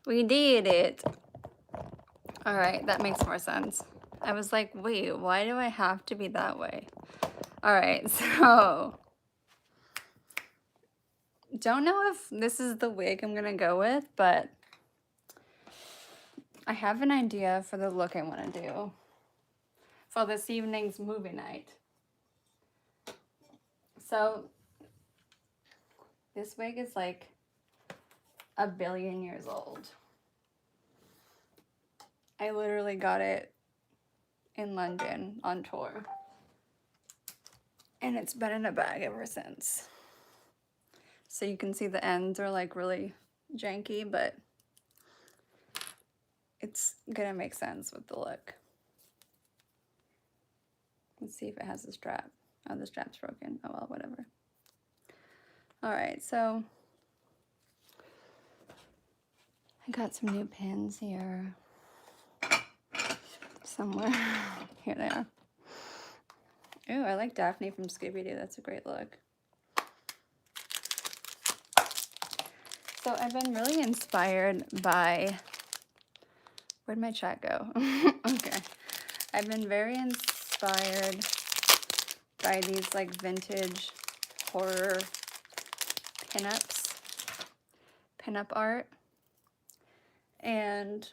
We did it. All right, that makes more sense. I was like, wait, why do I have to be that way? All right, so don't know if this is the wig I'm gonna go with, but I have an idea for the look I want to do for this evening's movie night. So this wig is like 1,000,000,000 years old. I literally got it in London on tour. And it's been in a bag ever since. So you can see the ends are like really janky, but it's gonna make sense with the look. Let's see if it has a strap. Oh, the strap's broken. Oh well, whatever. All right, so I got some new pins here. Somewhere. Here they are. Ooh, I like Daphne from Scooby-Doo. That's a great look. So I've been really inspired by... Where'd my chat go? Okay. I've been very inspired by these like vintage horror pinup art. And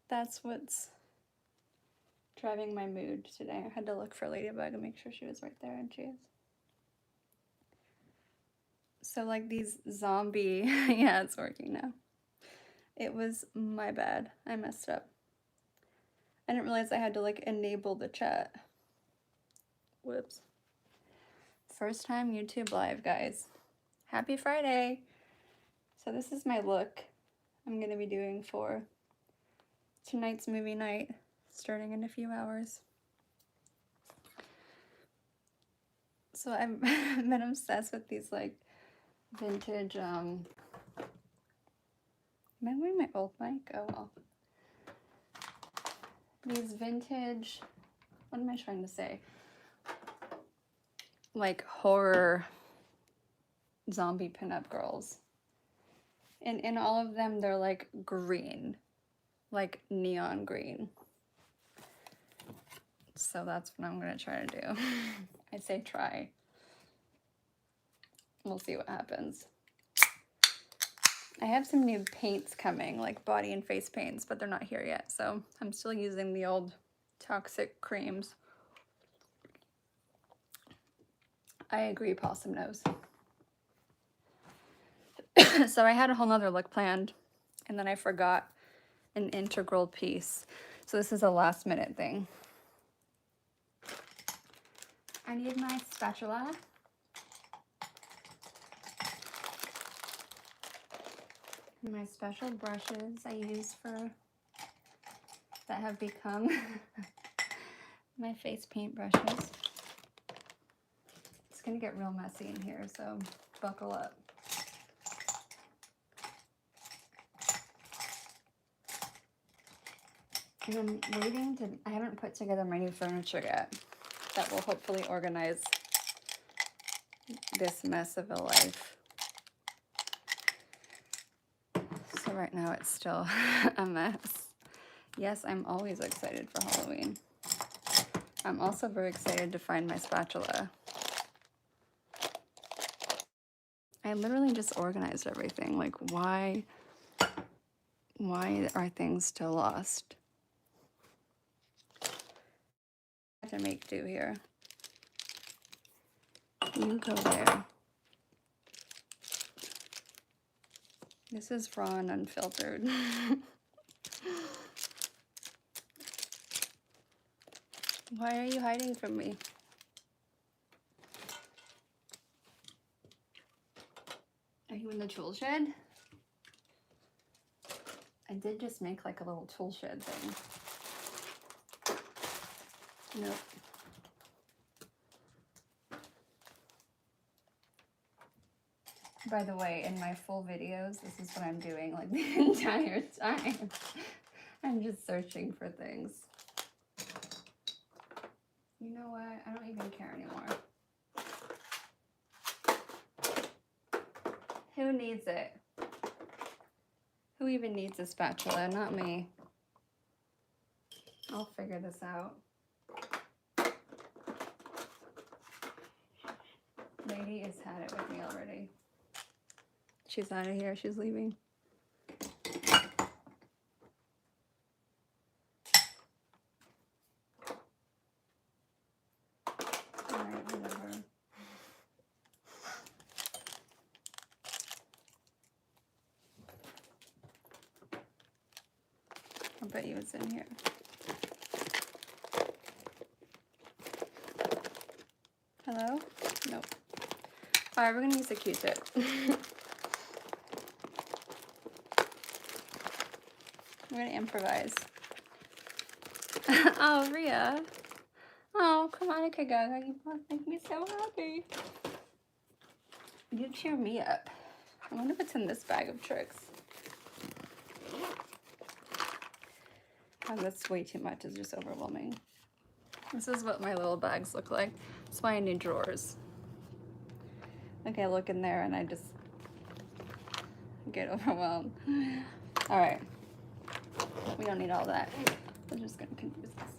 that's what's driving my mood today. I had to look for Ladybug and make sure she was right there, and she is. So like these zombie, yeah, it's working now. It was my bad. I messed up. I didn't realize I had to like enable the chat. Whoops. First time YouTube live, guys. Happy Friday. So this is my look I'm gonna be doing for tonight's movie night, starting in a few hours. So I've been obsessed with these like vintage, am I wearing my old mic? Oh well. These vintage, what am I trying to say? Like horror zombie pinup girls. And in all of them, they're like green, like neon green. So that's what I'm gonna try to do. I say try. We'll see what happens. I have some new paints coming, like body and face paints, but they're not here yet. So I'm still using the old toxic creams. I agree, Possum Nose. So I had a whole nother look planned, and then I forgot an integral piece. So this is a last minute thing. I need my spatula. My special brushes I use for, that have become my face paint brushes. It's gonna get real messy in here, so buckle up. And I'm waiting to, I haven't put together my new furniture yet. That will hopefully organize this mess of a life. So right now it's still a mess. Yes, I'm always excited for Halloween. I'm also very excited to find my spatula. I literally just organized everything. Like, why are things still lost? I have to make do here. You go there. This is raw and unfiltered. Why are you hiding from me? Are you in the tool shed? I did just make like a little tool shed thing. Nope. By the way, in my full videos, this is what I'm doing like the entire time. I'm just searching for things. You know what? I don't even care anymore. Who needs it? Who Who even needs a spatula? Not me. I'll figure this out. Lady has had it with me already. She's out of here. She's leaving. Alright, whatever. I bet you it's in here. Hello? Nope. Alright, we're gonna use a Q-tip. We're gonna improvise. Oh, Rhea. Oh, come on, Gaga. You both make me so happy. You cheer me up. I wonder what's in this bag of tricks. Oh, that's way too much. It's just overwhelming. This is what my little bags look like. That's why I need drawers. Like I look in there and I just get overwhelmed. All right. We don't need all that. We're just gonna confuse this.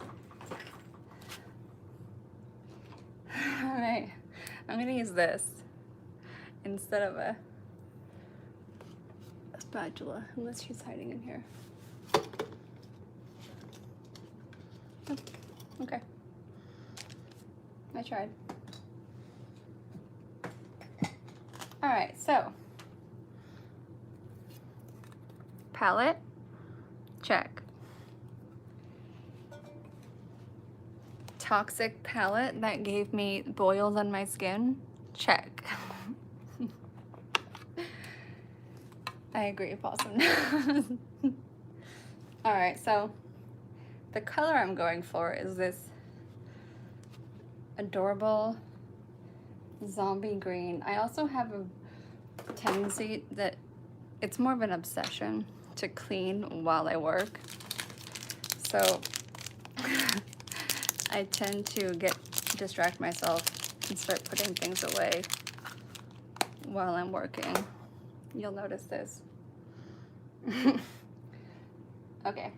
All right. I'm gonna use this instead of a spatula, unless she's hiding in here. Okay. I tried. All right, so palette, check. Toxic palette that gave me boils on my skin, check. I agree, possum. All right, so the color I'm going for is this adorable zombie green. I also have a tendency that it's more of an obsession to clean while I work. So I tend to distract myself and start putting things away while I'm working. You'll notice this. Okay.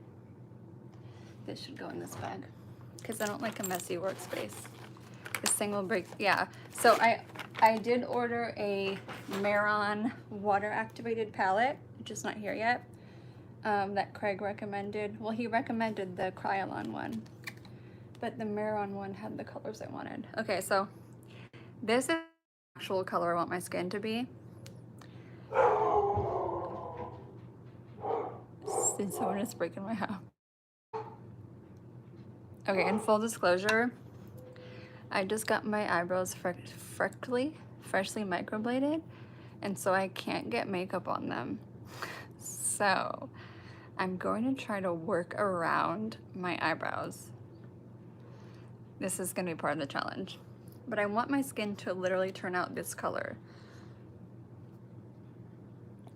This should go in this bag because I don't like a messy workspace. This thing will break. Yeah. So I did order a Maron water activated palette, which is not here yet. That Craig recommended. Well, he recommended the Kryolan one, but the Maron one had the colors I wanted. Okay, so this is the actual color I want my skin to be. Someone is breaking my house. Okay, in full disclosure, I just got my eyebrows freshly microbladed, and so I can't get makeup on them. So I'm going to try to work around my eyebrows. This is going to be part of the challenge. But I want my skin to literally turn out this color.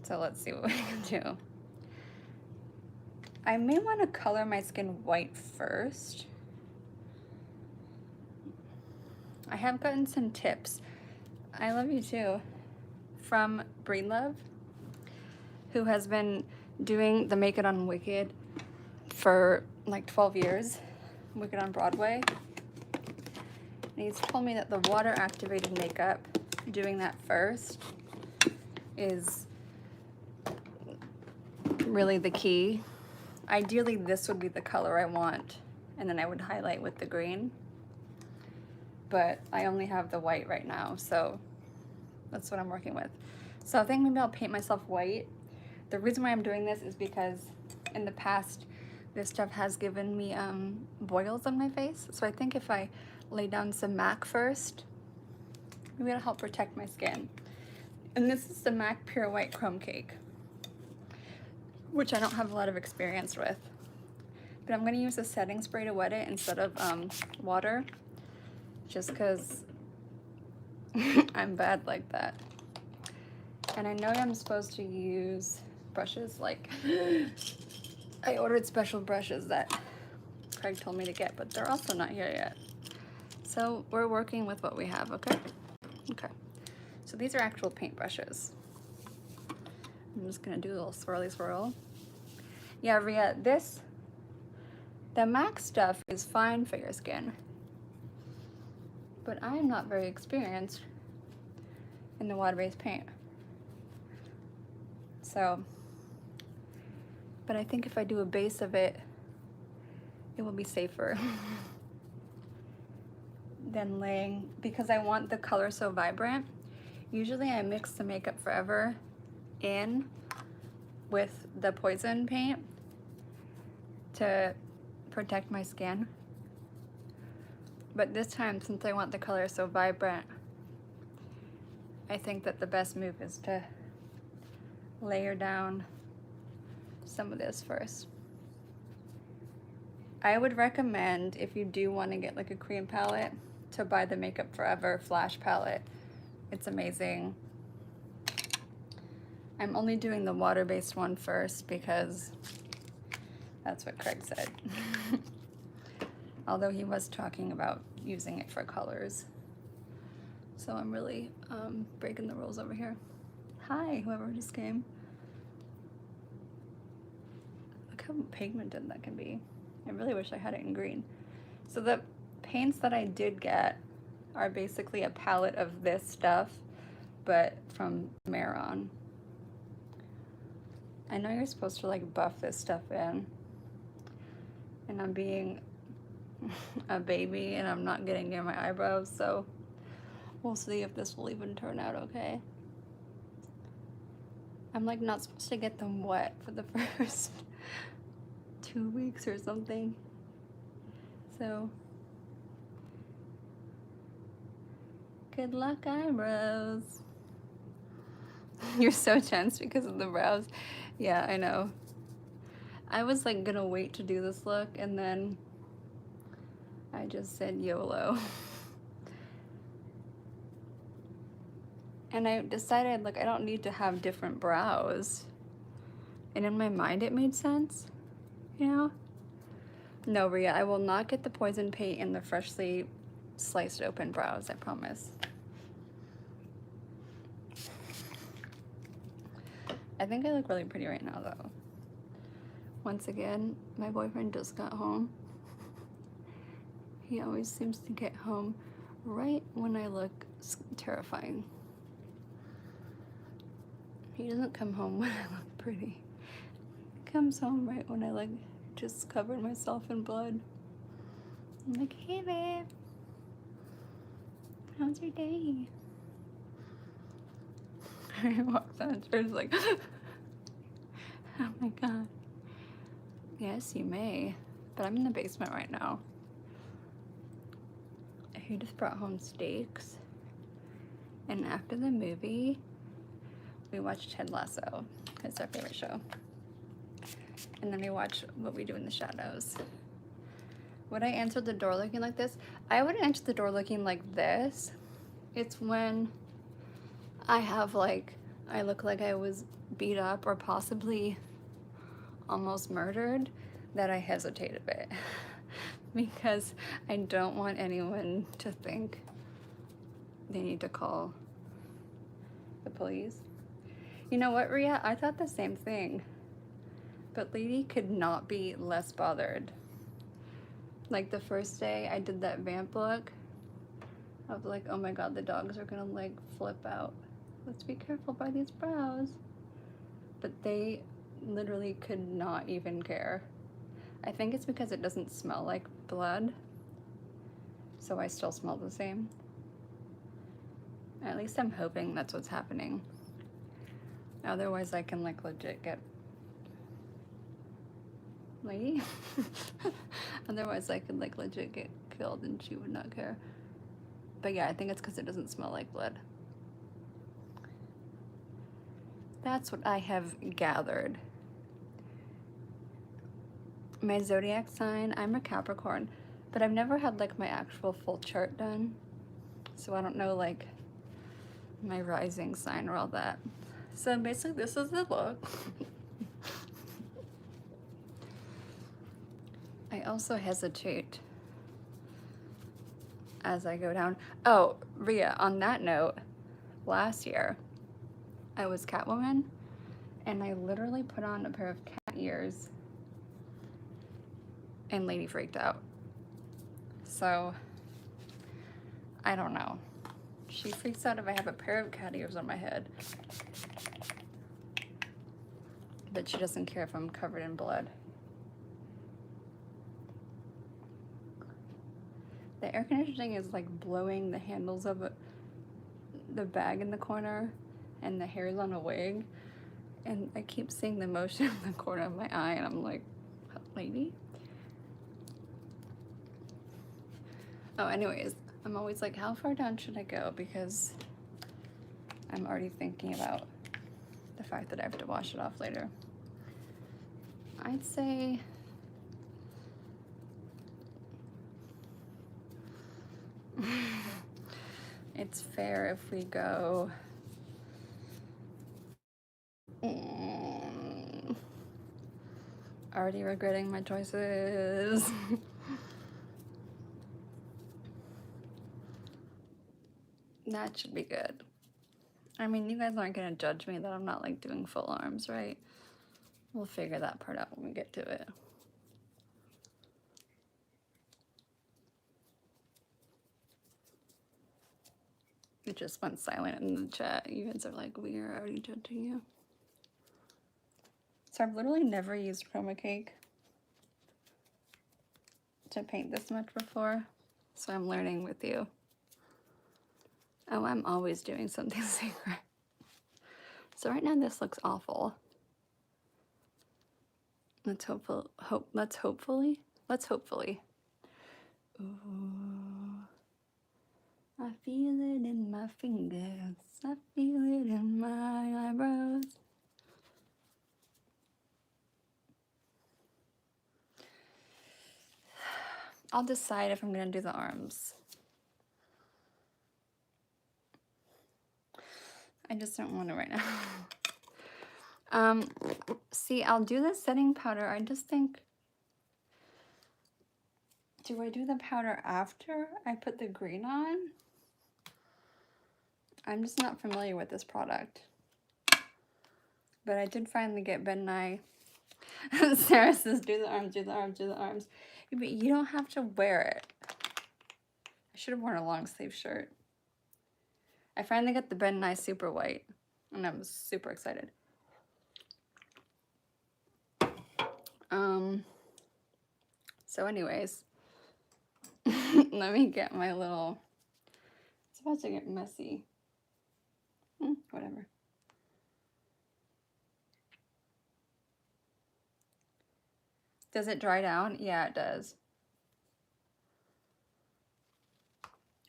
So let's see what we can do. I may want to color my skin white first. I have gotten some tips. I love you too. From Breed Love, who has been doing the Make It on Wicked for like 12 years. Wicked on Broadway. And he's told me that the water activated makeup, doing that first, is really the key. Ideally, this would be the color I want, and then I would highlight with the green. But I only have the white right now, so that's what I'm working with. So I think maybe I'll paint myself white. The reason why I'm doing this is because in the past, this stuff has given me boils on my face. So I think if I lay down some MAC first, maybe it'll help protect my skin. And this is the MAC Pure White Chrome Cake, which I don't have a lot of experience with. But I'm going to use a setting spray to wet it instead of water, just because I'm bad like that. And I know I'm supposed to use brushes, like I ordered special brushes that Craig told me to get, but they're also not here yet. So we're working with what we have, okay? Okay. So these are actual paint brushes. I'm just gonna do a little swirly swirl. Yeah, Rhea, the MAC stuff is fine for your skin, but I am not very experienced in the water-based paint. So, but I think if I do a base of it, it will be safer than laying, because I want the color so vibrant. Usually I mix the Makeup Forever in with the poison paint to protect my skin. But this time, since I want the color so vibrant, I think that the best move is to layer down some of this first. I would recommend, if you do want to get like a cream palette, to buy the Makeup Forever Flash palette. It's amazing. I'm only doing the water-based one first because that's what Craig said. Although he was talking about using it for colors. So I'm really breaking the rules over here. Hi, whoever just came. Look how pigmented that can be. I really wish I had it in green. So the paints that I did get are basically a palette of this stuff, but from Maron. I know you're supposed to like buff this stuff in, and I'm being a baby and I'm not getting near my eyebrows, so we'll see if this will even turn out okay. I'm like not supposed to get them wet for the first 2 weeks or something. So good luck, eyebrows. You're so tense because of the brows. Yeah, I know. I was like gonna wait to do this look and then I just said YOLO. And I decided like I don't need to have different brows. And in my mind it made sense, you know? No, Rhea, I will not get the poison paint in the freshly sliced open brows, I promise. I think I look really pretty right now though. Once again, my boyfriend just got home. He always seems to get home right when I look terrifying. He doesn't come home when I look pretty. He comes home right when I like just covered myself in blood. I'm like, hey babe, how's your day? He walks downstairs like, oh my god. Yes, you may, but I'm in the basement right now. He just brought home steaks, and after the movie, we watched Ted Lasso. It's our favorite show. And then we watch What We Do in the Shadows. Would I answer the door looking like this? I wouldn't answer the door looking like this. It's when I have like, I look like I was beat up or possibly almost murdered, that I hesitate a bit. Because I don't want anyone to think they need to call the police. You know what, Rhea? I thought the same thing. But Lady could not be less bothered. Like the first day I did that vamp look, I was like, oh my god, the dogs are gonna like flip out. Let's be careful by these brows. But they literally could not even care. I think it's because it doesn't smell like blood, so I still smell the same. At least I'm hoping that's what's happening. Otherwise I can like legit get Lady? Otherwise I could like legit get killed and she would not care. But yeah, I think it's because it doesn't smell like blood. That's what I have gathered. My zodiac sign, I'm a Capricorn, but I've never had like my actual full chart done. So I don't know like my rising sign or all that. So basically this is the look. I also hesitate as I go down. Oh, Rhea, on that note, last year I was Catwoman And I literally put on a pair of cat ears and Lady freaked out. So, I don't know. She freaks out if I have a pair of cat ears on my head. But she doesn't care if I'm covered in blood. The air conditioning is like blowing the handles of the bag in the corner and the hairs on a wig. And I keep seeing the motion in the corner of my eye and I'm like, lady? Oh, anyways, I'm always like, how far down should I go? Because I'm already thinking about the fact that I have to wash it off later. I'd say it's fair if we go already regretting my choices. That should be good. I mean, you guys aren't gonna judge me that I'm not like doing full arms, right? We'll figure that part out when we get to it. It just went silent in the chat. You guys are like, we are already judging you. So I've literally never used chroma cake to paint this much before. So I'm learning with you. Oh, I'm always doing something secret. So right now this looks awful. Let's hopefully. Ooh, I feel it in my fingers. I feel it in my eyebrows. I'll decide if I'm gonna do the arms. I just don't want to right now. See, I'll do the setting powder. I just think, do I do the powder after I put the green on? I'm just not familiar with this product. But I did finally get Ben and I. Sarah says, do the arms, do the arms, do the arms. But you don't have to wear it. I should have worn a long sleeve shirt. I finally got the Ben and I super white. And I was super excited. So anyways, let me get my little, it's about to get messy. Whatever. Does it dry down? Yeah, it does.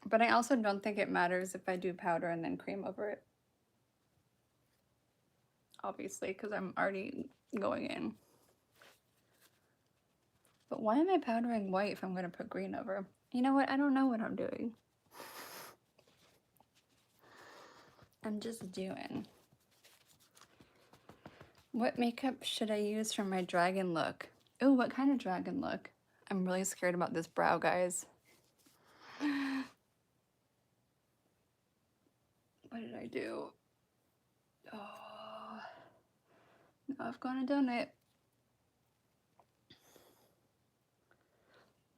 But I also don't think it matters if I do powder and then cream over it. Obviously, because I'm already going in. But why am I powdering white if I'm going to put green over? You know what? I don't know what I'm doing. I'm just doing. What makeup should I use for my dragon look? Oh, what kind of dragon look? I'm really scared about this brow, guys. What did I do? Oh, now I've gone and done it.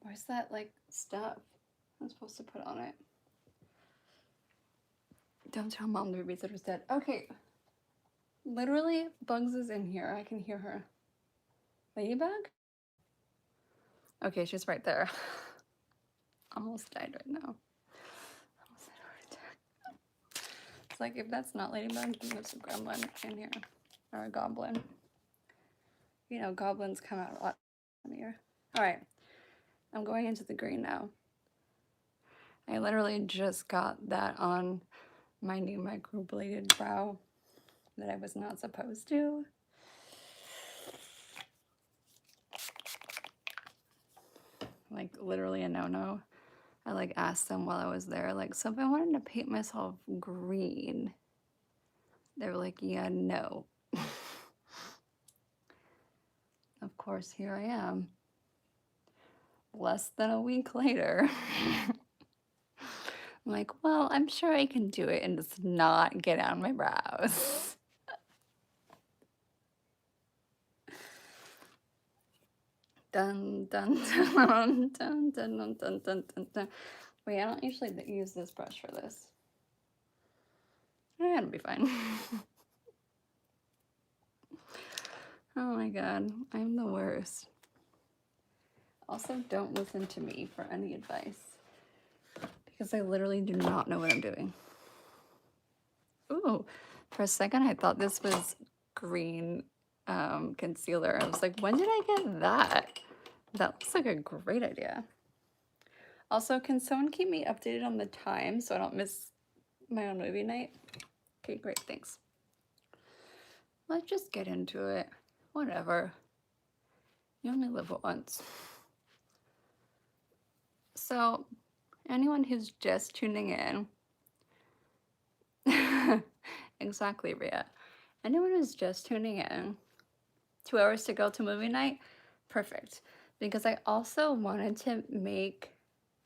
Where's that, like, stuff I'm supposed to put on it? Don't tell Mom the babysitter's dead. Okay. Literally, Bugs is in here. I can hear her. Ladybug? Okay, she's right there. Almost died right now. Almost had a heart attack. It's like, if that's not Ladybug, then there's a gremlin in here. Or a goblin. You know, goblins come out a lot here. Alright. I'm going into the green now. I literally just got that on my new microbladed brow that I was not supposed to. Like, literally a no-no. I like asked them while I was there, like, so if I wanted to paint myself green, they were like, yeah, no. Of course, here I am. Less than a week later. I'm like, well, I'm sure I can do it and just not get on my brows. Dun dun dun dun dun dun dun dun dun dun. Wait, I don't usually use this brush for this. It'll be fine. Oh my god, I'm the worst. Also, don't listen to me for any advice, because I literally do not know what I'm doing. Ooh, for a second I thought this was green concealer. I was like, when did I get that? That looks like a great idea. Also, can someone keep me updated on the time so I don't miss my own movie night? Okay, great, thanks. Let's just get into it. Whatever. You only live once. So, anyone who's just tuning in, exactly, Rhea. Anyone who's just tuning in, 2 hours to go to movie night, perfect. Because I also wanted to make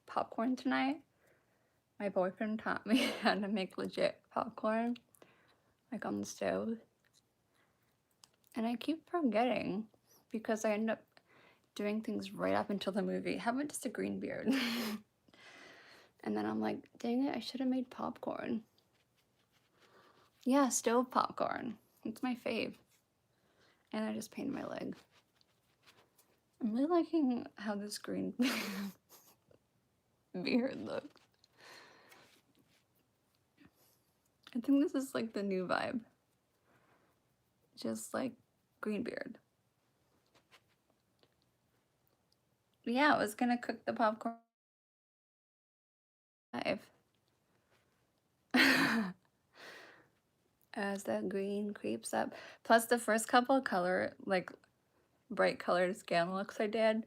popcorn tonight. My boyfriend taught me how to make legit popcorn, like on the stove. And I keep forgetting because I end up doing things right up until the movie. How about just a green beard? And then I'm like, dang it, I should have made popcorn. Yeah, stove popcorn. It's my fave. And I just painted my leg. I'm really liking how this green beard looks. I think this is like the new vibe. Just like green beard. Yeah, I was gonna cook the popcorn live. As that green creeps up. Plus the first couple of color, like bright colored skin looks I did,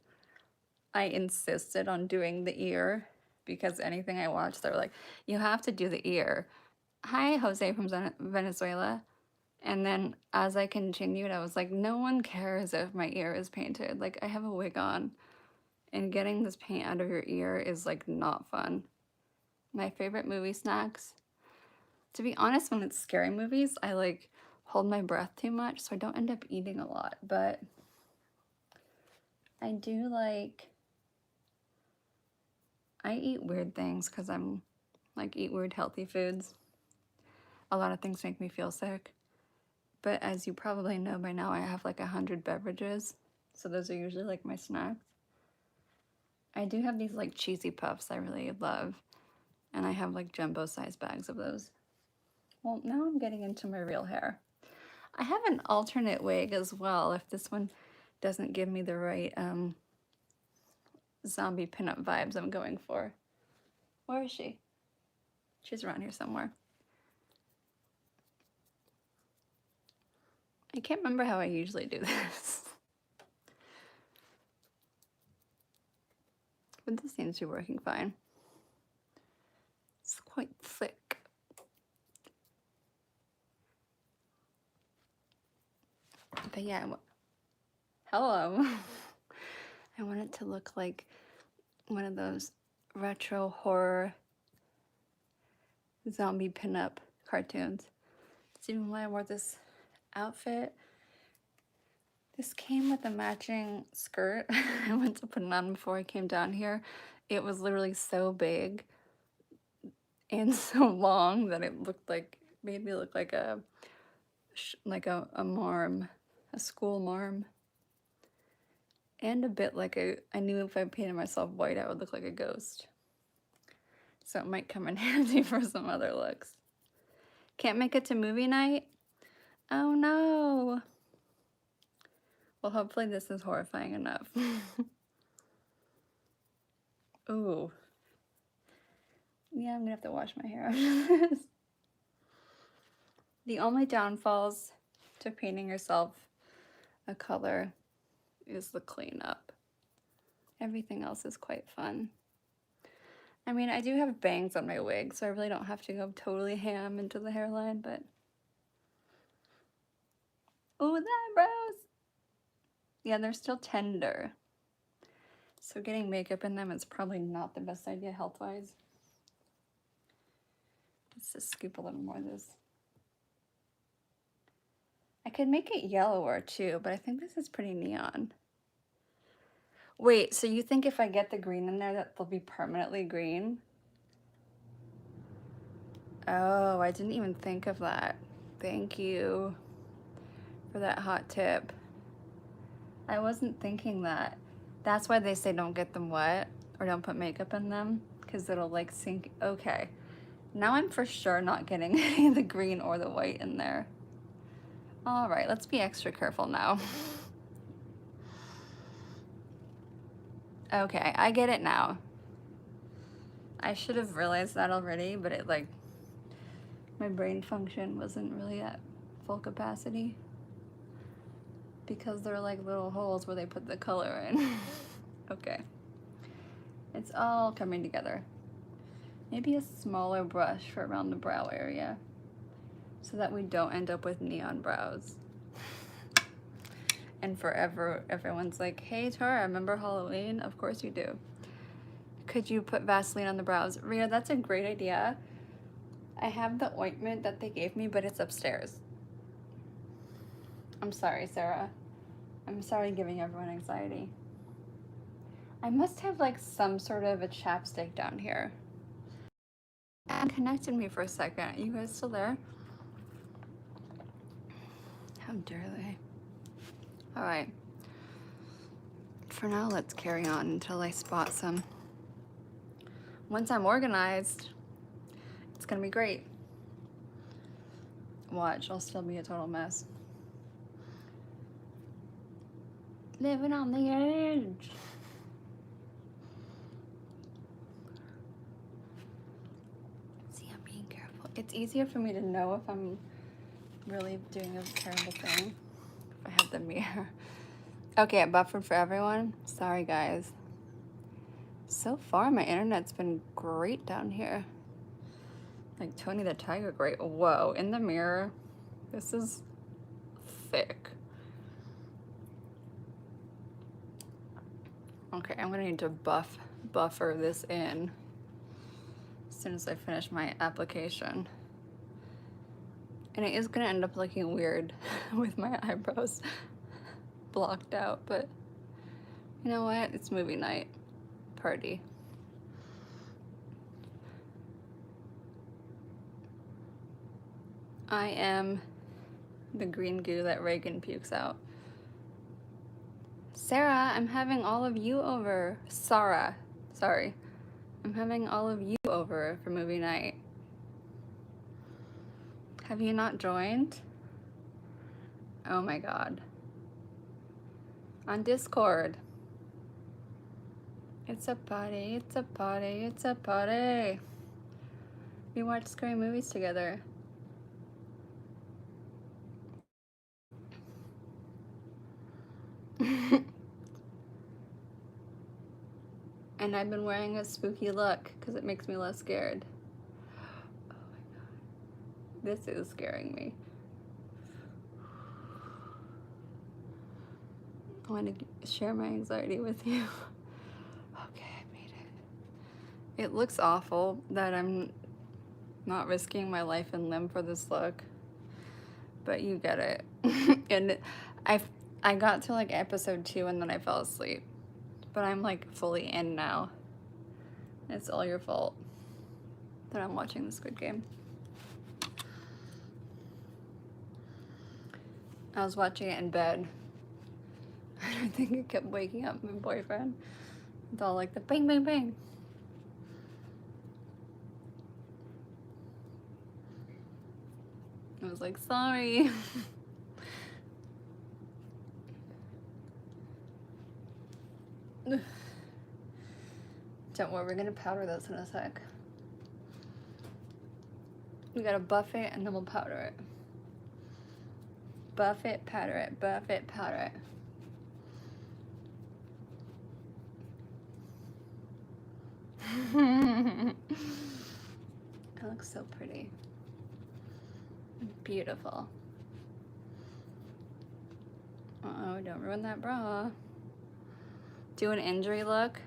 I insisted on doing the ear because anything I watched, they were like, you have to do the ear. Hi, Jose from Venezuela. And then as I continued, I was like, no one cares if my ear is painted. Like, I have a wig on, and getting this paint out of your ear is like not fun. My favorite movie snacks. To be honest, when it's scary movies, I like hold my breath too much, so I don't end up eating a lot. But I do like, I eat weird things because I'm like, eat weird healthy foods. A lot of things make me feel sick. But as you probably know by now, I have like 100 beverages. So those are usually like my snacks. I do have these like cheesy puffs I really love. And I have like jumbo size bags of those. Well, now I'm getting into my real hair. I have an alternate wig as well if this one doesn't give me the right zombie pinup vibes I'm going for. Where is she? She's around here somewhere. I can't remember how I usually do this. But this seems to be working fine. It's quite thick. But yeah, hello. I want it to look like one of those retro horror zombie pinup cartoons. That's even why I wore this outfit. This came with a matching skirt. I went to put it on before I came down here. It was literally so big and so long that it looked like, made me look like a marm, a school marm. And a bit like I knew if I painted myself white, I would look like a ghost. So it might come in handy for some other looks. Can't make it to movie night? Oh no. Well, hopefully this is horrifying enough. Ooh. Yeah, I'm gonna have to wash my hair after this. The only downfalls to painting yourself a color is the cleanup. Everything else is quite fun. I mean, I do have bangs on my wig, so I really don't have to go totally ham into the hairline, but... Ooh, the eyebrows! Yeah, they're still tender. So getting makeup in them is probably not the best idea health-wise. Let's just scoop a little more of this. I could make it yellower too, but I think this is pretty neon. Wait, so you think if I get the green in there that they'll be permanently green? Oh, I didn't even think of that. Thank you for that hot tip. I wasn't thinking that. That's why they say don't get them wet or don't put makeup in them, because it'll like sink. Okay. Now I'm for sure not getting any of the green or the white in there. All right, let's be extra careful now. Okay, I get it now. I should have realized that already, but it like, my brain function wasn't really at full capacity because they're like little holes where they put the color in. Okay, it's all coming together. Maybe a smaller brush for around the brow area so that we don't end up with neon brows. And forever, everyone's like, hey Tara, remember Halloween? Of course you do. Could you put Vaseline on the brows? Rhea, that's a great idea. I have the ointment that they gave me, but it's upstairs. I'm sorry, Sarah. I'm sorry giving everyone anxiety. I must have like some sort of a chapstick down here. And connected me for a second. You guys still there? How dare they? All right. For now, let's carry on until I spot some. Once I'm organized, it's gonna be great. Watch, I'll still be a total mess. Living on the edge. See, I'm being careful. It's easier for me to know if I'm really doing a terrible thing if I have the mirror. Okay, I buffered for everyone. Sorry, guys. So far, my internet's been great down here. Like Tony the Tiger, great. Whoa, in the mirror, this is thick. Okay, I'm gonna need to buffer this in as soon as I finish my application. And it is gonna end up looking weird with my eyebrows blocked out, but you know what? It's movie night. Party. I am the green goo that Reagan pukes out. Sarah, I'm having all of you over. Sarah, sorry. I'm having all of you over for movie night. Have you not joined? Oh my God. On Discord. It's a party, it's a party, it's a party. We watch scary movies together. And I've been wearing a spooky look because it makes me less scared. Oh my God. This is scaring me. I want to share my anxiety with you. Okay, I made it. It looks awful that I'm not risking my life and limb for this look, but you get it. And I got to like episode 2 and then I fell asleep, but I'm like fully in now. It's all your fault that I'm watching the Squid Game. I was watching it in bed. I think it kept waking up my boyfriend. It's all like the bang, bang, bang. I was like, sorry. Don't worry, we're gonna powder those in a sec. We gotta buff it and then we'll powder it. Buff it, powder it, buff it, powder it. It looks so pretty. Beautiful. Uh-oh, don't ruin that bra. Do an injury look.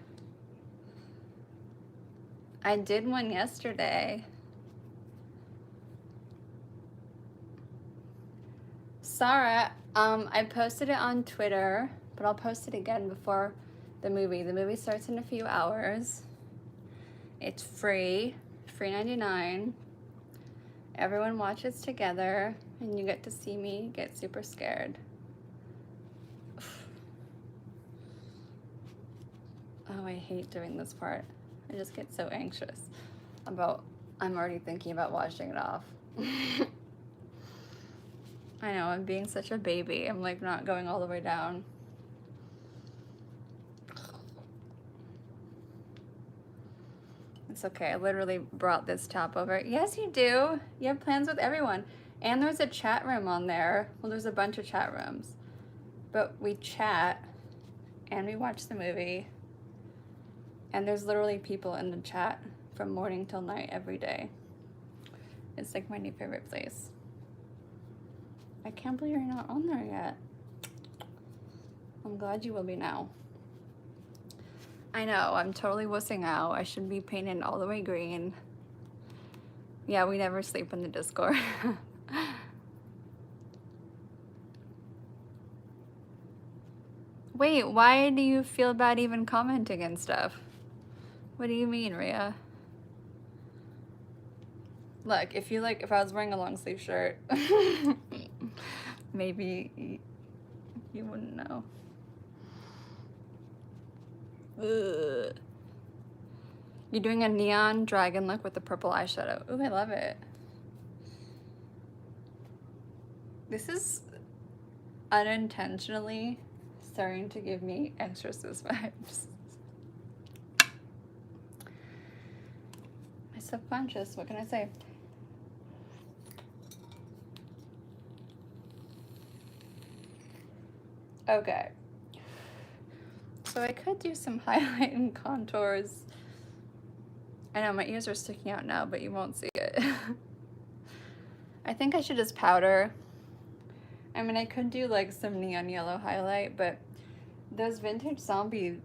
I did one yesterday. Sarah, I posted it on Twitter, but I'll post it again before the movie. The movie starts in a few hours. It's free, free 99. Everyone watches together, and you get to see me get super scared. Oh, I hate doing this part. I just get so anxious about, I'm already thinking about washing it off. I know, I'm being such a baby. I'm like not going all the way down. It's okay, I literally brought this top over. Yes, you do. You have plans with everyone. And there's a chat room on there. Well, there's a bunch of chat rooms. But we chat and we watch the movie. And there's literally people in the chat from morning till night every day. It's like my new favorite place. I can't believe you're not on there yet. I'm glad you will be now. I know, I'm totally wussing out. I should be painted all the way green. Yeah, we never sleep in the Discord. Wait, why do you feel bad even commenting and stuff? What do you mean, Rhea? Look, if I was wearing a long sleeve shirt, maybe you wouldn't know. Ugh. You're doing a neon dragon look with the purple eyeshadow. Ooh, I love it. This is unintentionally starting to give me Exorcist vibes. My subconscious, what can I say? Okay. So I could do some highlight and contours. I know my ears are sticking out now, but you won't see it. I think I should just powder. I mean, I could do like some neon yellow highlight, but those vintage zombie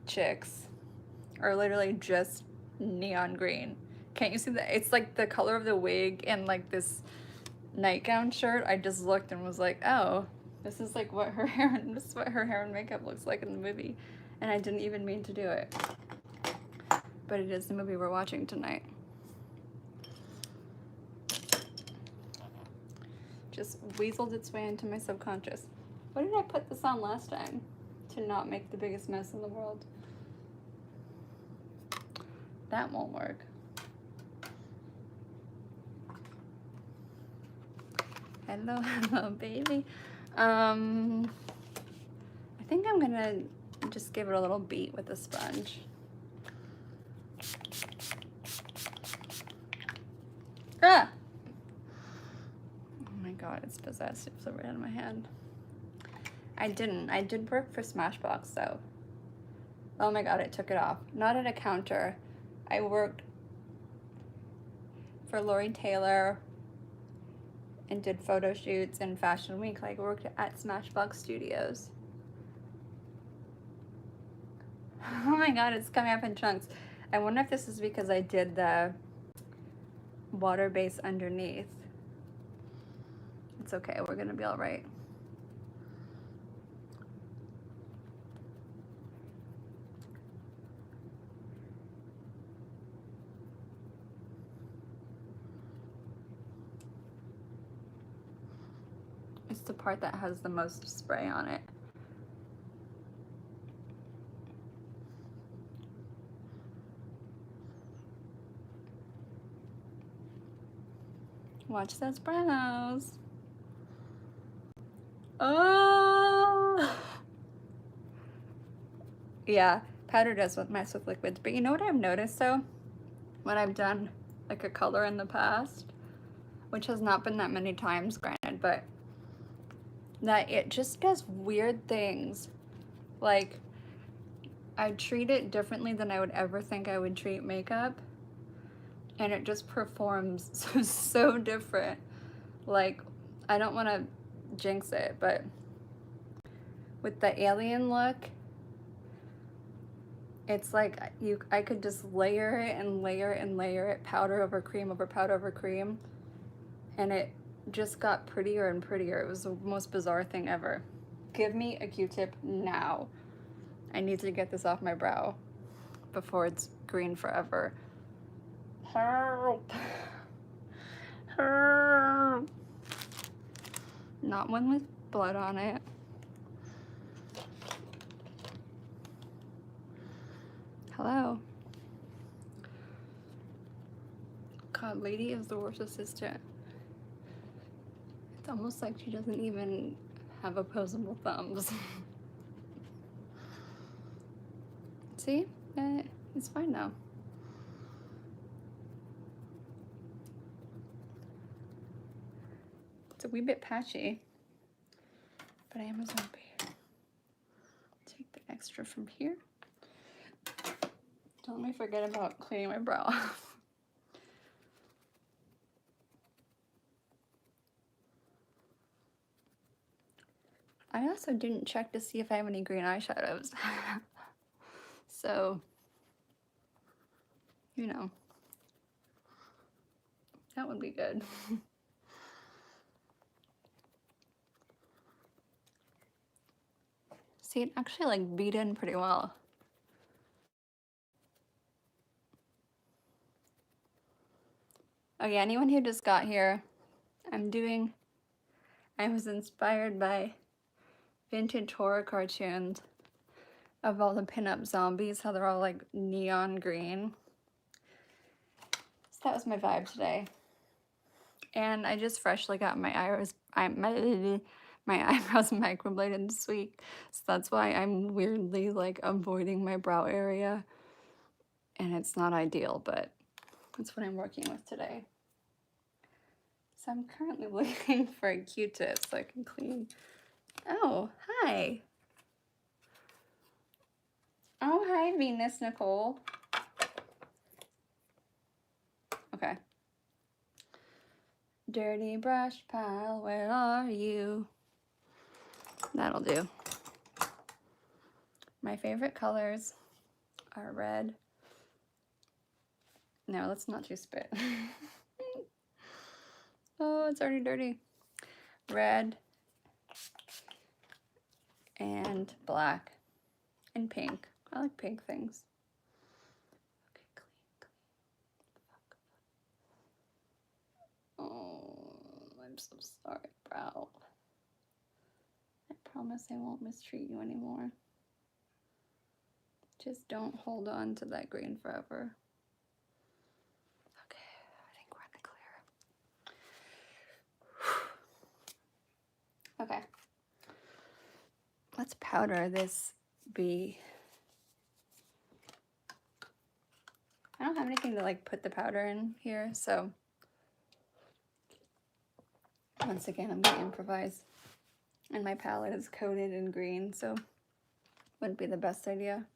chicks are literally just neon green. Can't you see that? It's like the color of the wig and like this nightgown shirt. I just looked and was like, oh, this is like what her hair and makeup looks like in the movie. And I didn't even mean to do it. But it is the movie we're watching tonight. Just weaseled its way into my subconscious. What did I put this on last time to not make the biggest mess in the world? That won't work. Hello, hello, baby. I think I'm gonna just give it a little beat with a sponge. Ah! Oh my god, it's possessed. It's right out of my hand. I did work for Smashbox though. Oh my god, I took it off. Not at a counter. I worked for Lori Taylor and did photo shoots in Fashion Week. Like, worked at Smashbox Studios. Oh my god, it's coming up in chunks. I wonder if this is because I did the water base underneath. It's okay, we're gonna be all right. It's the part that has the most spray on it. Watch those brows. Oh! Yeah, powder does mess with liquids. But you know what I've noticed though? When I've done like a color in the past, which has not been that many times, granted, but that it just does weird things. Like, I treat it differently than I would ever think I would treat makeup. And it just performs so different. Like, I don't want to jinx it, but with the alien look, it's like I could just layer it and layer it and layer it, powder over cream over powder over cream, and it just got prettier and prettier. It was the most bizarre thing ever. Give me a Q-tip now. I need to get this off my brow before it's green forever. Help! Help! Not one with blood on it. Hello. God, lady is the worst assistant. It's almost like she doesn't even have opposable thumbs. See? It's fine now. It's a wee bit patchy, but I am a zombie. Take the extra from here. Don't let me forget about cleaning my brow. I also didn't check to see if I have any green eyeshadows. So, you know, that would be good. See, it actually like beat in pretty well. Oh yeah, anyone who just got here, I was inspired by vintage horror cartoons of all the pinup zombies, how they're all like neon green. So that was my vibe today. And I just freshly got my eyebrows microbladed this week. So that's why I'm weirdly like avoiding my brow area. And it's not ideal, but that's what I'm working with today. So I'm currently looking for a Q-tip so I can clean. Oh, hi. Oh, hi, Venus Nicole. Okay. Dirty brush pile, where are you? That'll do. My favorite colors are red. No, let's not do spit. Oh, it's already dirty. Red and black and pink. I like pink things. Okay, clean. Oh, I'm so sorry, brow. I promise I won't mistreat you anymore. Just don't hold on to that green forever. Okay, I think we're in the clear. Okay. Let's powder this bee. I don't have anything to like put the powder in here, so once again, I'm gonna improvise. And my palette is coated in green, so wouldn't be the best idea.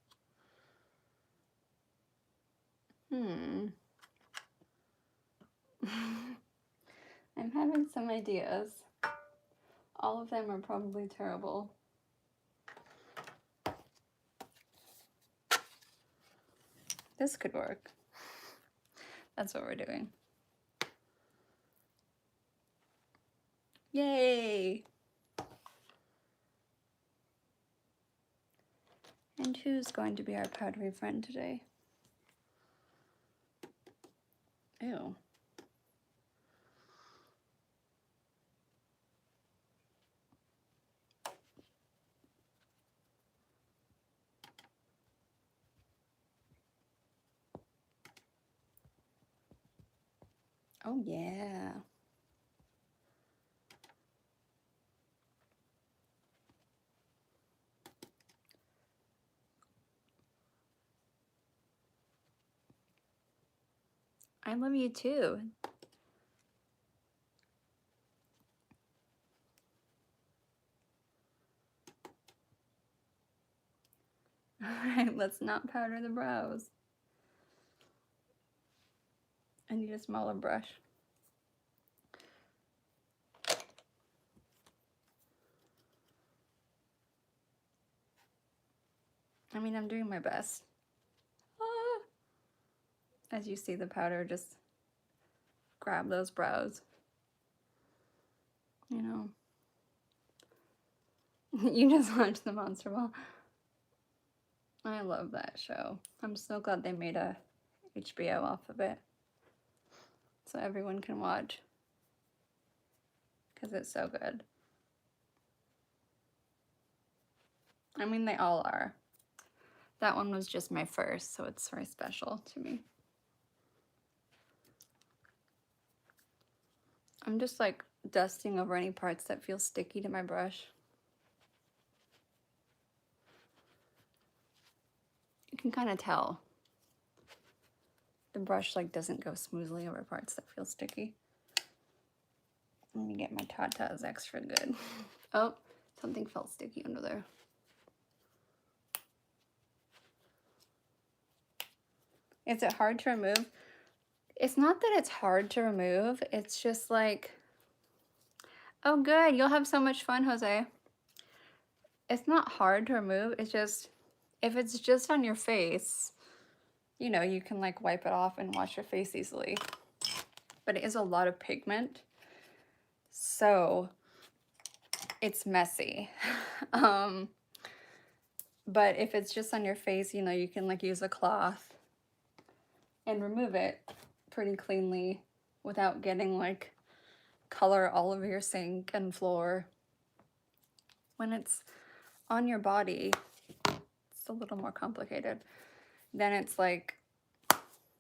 I'm having some ideas. All of them are probably terrible. This could work. That's what we're doing. Yay! And who's going to be our powdery friend today? Ew. Oh yeah. I love you too. Alright, let's not powder the brows. I need a smaller brush. I mean, I'm doing my best. Ah. As you see the powder, just grab those brows. You know. You just watched the monster ball. I love that show. I'm so glad they made a HBO off of it, so everyone can watch, because it's so good. I mean, they all are. That one was just my first, so it's very special to me. I'm just like dusting over any parts that feel sticky to my brush. You can kind of tell the brush like doesn't go smoothly over parts that feel sticky. Let me get my tatas extra good. Oh, something felt sticky under there. Is it hard to remove? It's not that it's hard to remove. It's just like, oh good, you'll have so much fun, Jose. It's not hard to remove. It's just, if it's just on your face, you know, you can like wipe it off and wash your face easily. But it is a lot of pigment, so it's messy. But if it's just on your face, you know, you can like use a cloth and remove it pretty cleanly without getting like color all over your sink and floor. When it's on your body, it's a little more complicated. Then it's like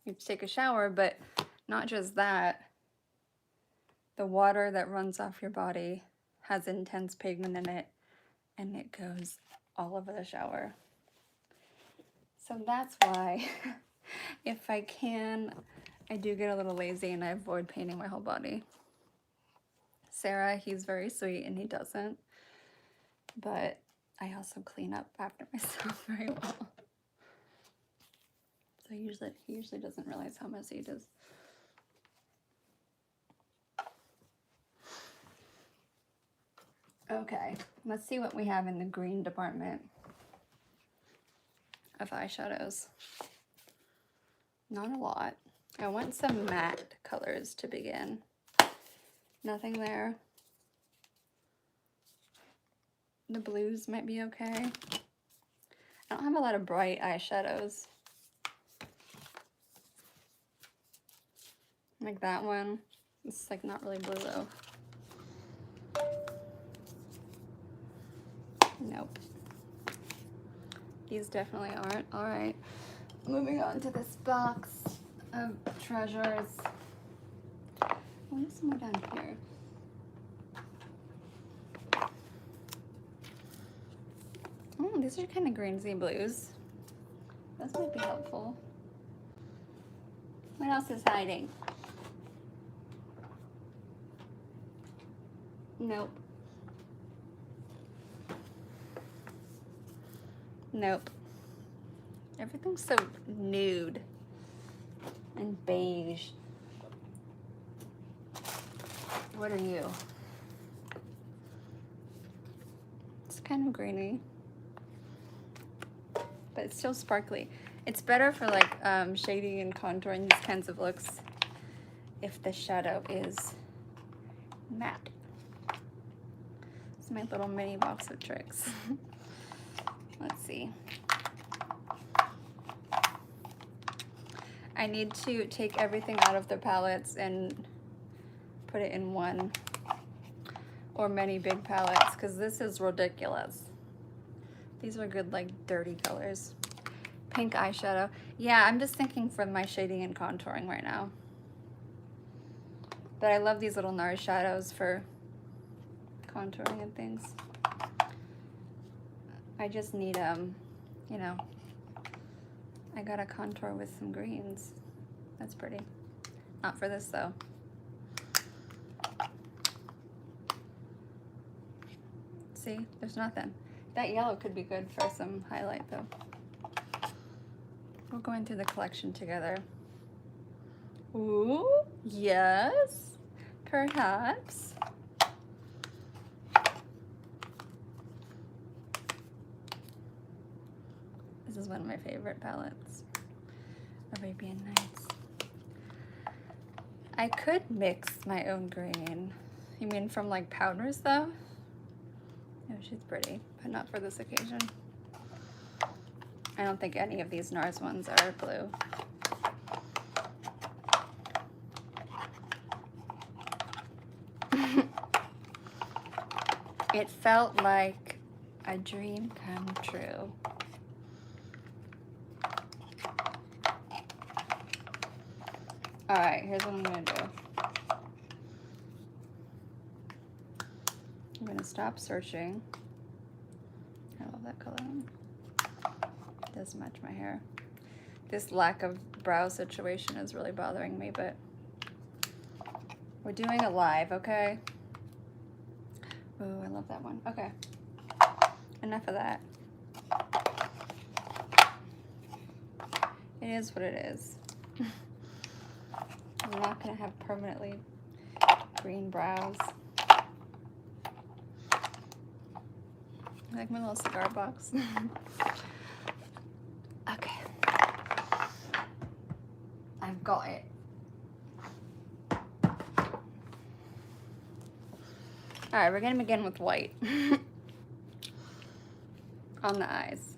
you take a shower, but not just that. The water that runs off your body has intense pigment in it, and it goes all over the shower. So that's why if I can, I do get a little lazy and I avoid painting my whole body. Sarah, he's very sweet and he doesn't, but I also clean up after myself very well. So he usually doesn't realize how messy it is. Okay, let's see what we have in the green department of eyeshadows. Not a lot. I want some matte colors to begin. Nothing there. The blues might be okay. I don't have a lot of bright eyeshadows. Like that one. It's like not really blue though. Nope. These definitely aren't. All right. Moving on to this box of treasures. What's more down here? Oh, these are kind of greensy blues. Those might be helpful. What else is hiding? Nope. Nope. Everything's so nude and beige. What are you? It's kind of greeny, but it's still sparkly. It's better for like shading and contouring these kinds of looks if the shadow is matte. It's my little mini box of tricks. Let's see. I need to take everything out of the palettes and put it in one or many big palettes because this is ridiculous. These are good, like dirty colors. Pink eyeshadow. Yeah, I'm just thinking for my shading and contouring right now. But I love these little NARS shadows for contouring and things. I just need, you know, I gotta contour with some greens. That's pretty. Not for this though. See, there's nothing. That yellow could be good for some highlight though. We're going through the collection together. Ooh, yes, perhaps. This is one of my favorite palettes, Arabian Nights. I could mix my own green. You mean from like powders though? Oh, she's pretty, but not for this occasion. I don't think any of these NARS ones are blue. It felt like a dream come true. All right, here's what I'm gonna do. I'm gonna stop searching. I love that color. It does match my hair. This lack of brow situation is really bothering me, but we're doing a live, okay? Oh, I love that one. Okay, enough of that. It is what it is. I'm not gonna have permanently green brows. Like my little cigar box. Okay. I've got it. Alright, we're gonna begin with white. On the eyes.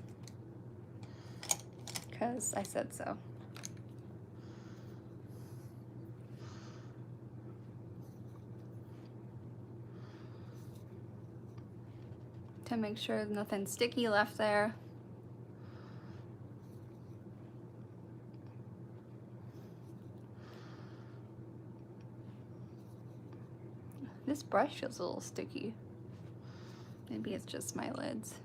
Because I said so. To make sure there's nothing sticky left there. This brush feels a little sticky. Maybe it's just my lids.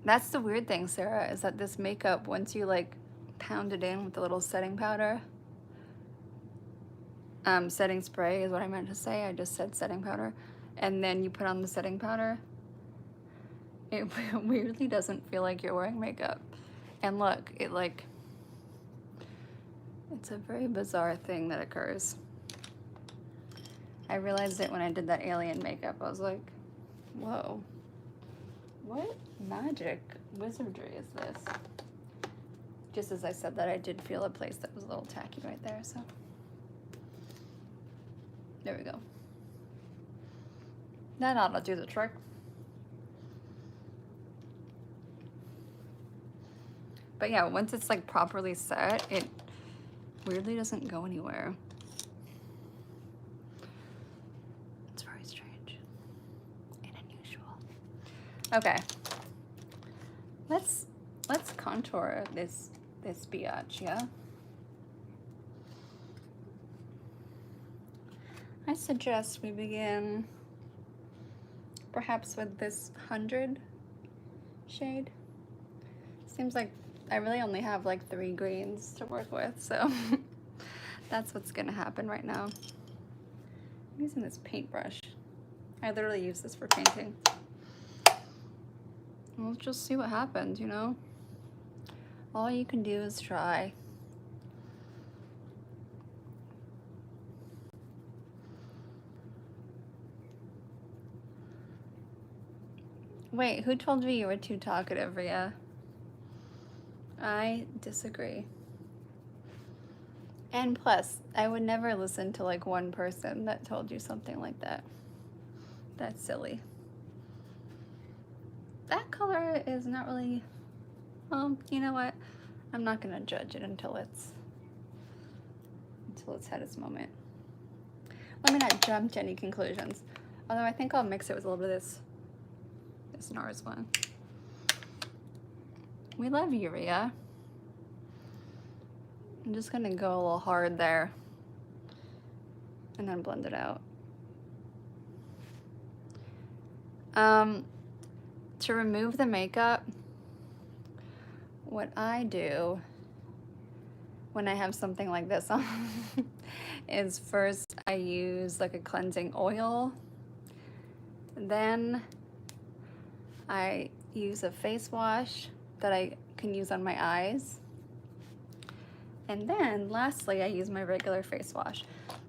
That's the weird thing, Sarah, is that this makeup, once you like pound it in with a little setting powder, setting spray is what I meant to say. I just said setting powder. And then you put on the setting powder. It weirdly doesn't feel like you're wearing makeup. And look, it like, it's a very bizarre thing that occurs. I realized it when I did that alien makeup. I was like, whoa, what magic wizardry is this? Just as I said that, I did feel a place that was a little tacky right there, so. There we go. That ought to do the trick. But yeah, once it's like properly set, it weirdly doesn't go anywhere. It's very strange and unusual. Okay. Let's contour this biatch, yeah? I suggest we begin perhaps with this 100 shade. Seems like I really only have like 3 greens to work with, so that's what's gonna happen right now. I'm using this paintbrush. I literally use this for painting. We'll just see what happens, you know? All you can do is try. Wait, who told you were too talkative, Rhea? I disagree. And plus, I would never listen to like one person that told you something like that. That's silly. That color is not really, well, you know what? I'm not gonna judge it until it's had its moment. Let me not jump to any conclusions. Although I think I'll mix it with a little bit of this NARS one. We love urea. I'm just gonna go a little hard there and then blend it out. To remove the makeup, what I do when I have something like this on is first I use like a cleansing oil, then I use a face wash that I can use on my eyes, and then lastly I use my regular face wash.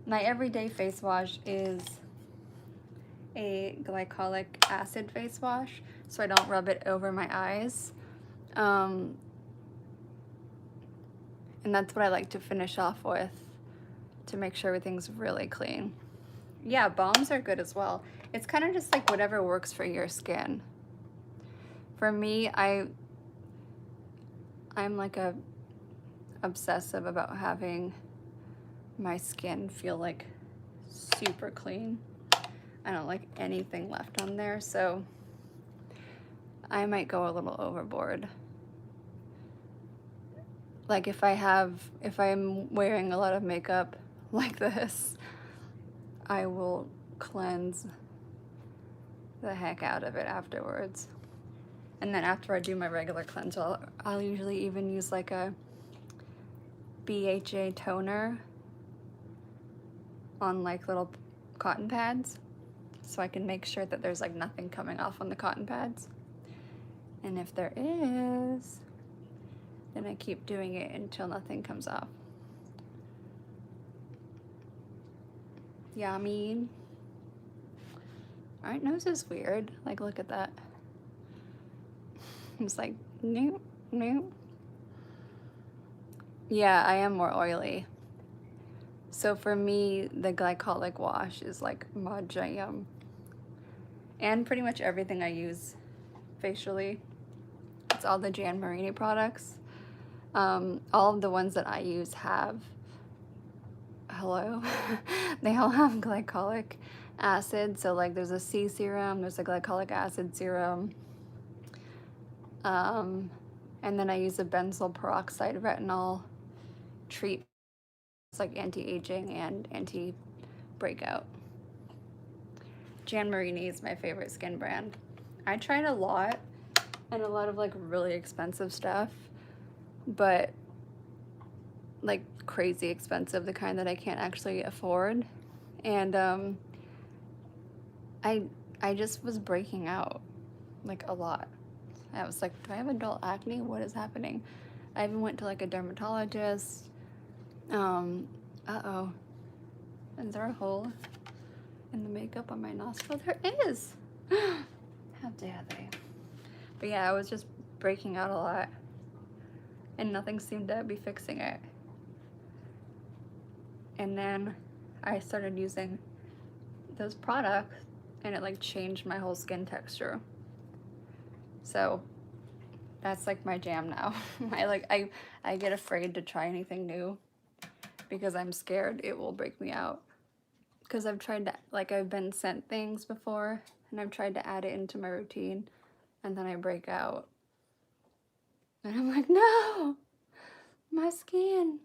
My everyday face wash is a glycolic acid face wash, so I don't rub it over my eyes. And that's what I like to finish off with to make sure everything's really clean. Yeah, balms are good as well. It's kind of just like whatever works for your skin. For me, I'm like a obsessive about having my skin feel like super clean. I don't like anything left on there, so I might go a little overboard. Like if I'm wearing a lot of makeup like this, I will cleanse the heck out of it afterwards. And then after I do my regular cleanse, I'll usually even use like a BHA toner on like little cotton pads, so I can make sure that there's like nothing coming off on the cotton pads. And if there is, then I keep doing it until nothing comes off. Yeah, I mean, my nose is weird. Like, look at that. It's like, nope, nope. Yeah, I am more oily. So for me, the glycolic wash is like my jam. And pretty much everything I use facially. It's all the Jan Marini products. All of the ones that I use have, hello, they all have glycolic acid. So like there's a C serum, there's a glycolic acid serum. And then I use a benzoyl peroxide retinol treatment. It's like anti-aging and anti-breakout. Jan Marini is my favorite skin brand. I tried a lot and a lot of like really expensive stuff, but like crazy expensive, the kind that I can't actually afford. And I just was breaking out like a lot. I was like, do I have adult acne? What is happening? I even went to like a dermatologist. Uh-oh. Is there a hole in the makeup on my nostril? There is. How dare they? But yeah, I was just breaking out a lot and nothing seemed to be fixing it. And then I started using those products and it like changed my whole skin texture. So that's like my jam now. I get afraid to try anything new because I'm scared it will break me out. Because I've tried to, like I've been sent things before and I've tried to add it into my routine and then I break out. And I'm like, no, my skin.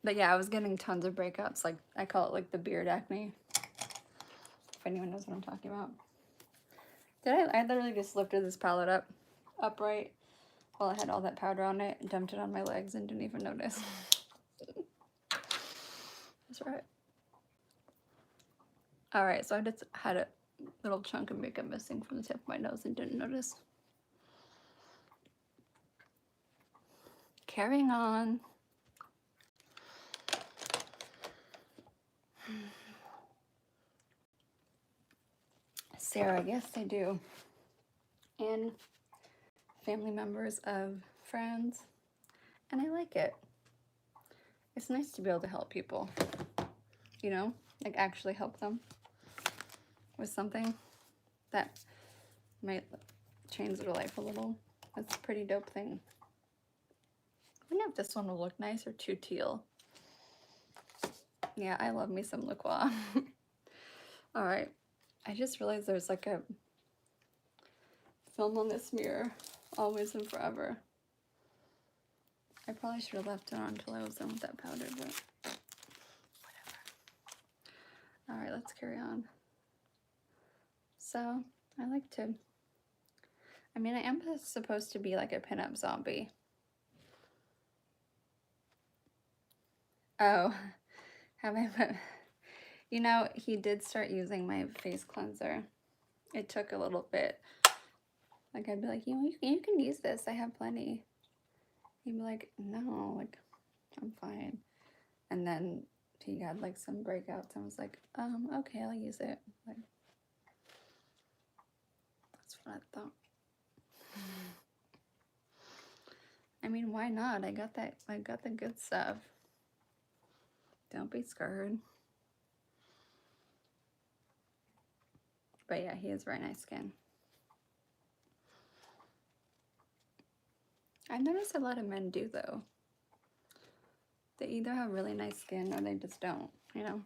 But yeah, I was getting tons of breakouts. Like I call it like the beard acne. If anyone knows what I'm talking about. I literally just lifted this palette upright while I had all that powder on it and dumped it on my legs and didn't even notice. That's right. Alright, so I just had a little chunk of makeup missing from the tip of my nose and didn't notice. Carrying on. Sarah, yes they do. And family members of friends. And I like it. It's nice to be able to help people. You know? Like actually help them with something that might change their life a little. That's a pretty dope thing. I wonder if this one will look nice or too teal. Yeah, I love me some liqueur. Alright, I just realized there's like a film on this mirror, always and forever. I probably should have left it on until I was done with that powder, but whatever. Alright, let's carry on. So, I am supposed to be like a pinup zombie. Oh, have I put... You know, he did start using my face cleanser. It took a little bit. Like, I'd be like, you know, you can use this. I have plenty. He'd be like, no, like, I'm fine. And then he had, like, some breakouts. I was like, okay, I'll use it. Like, that's what I thought. I mean, why not? I got the good stuff. Don't be scared. But yeah, he has very nice skin. I've noticed a lot of men do, though. They either have really nice skin or they just don't, you know?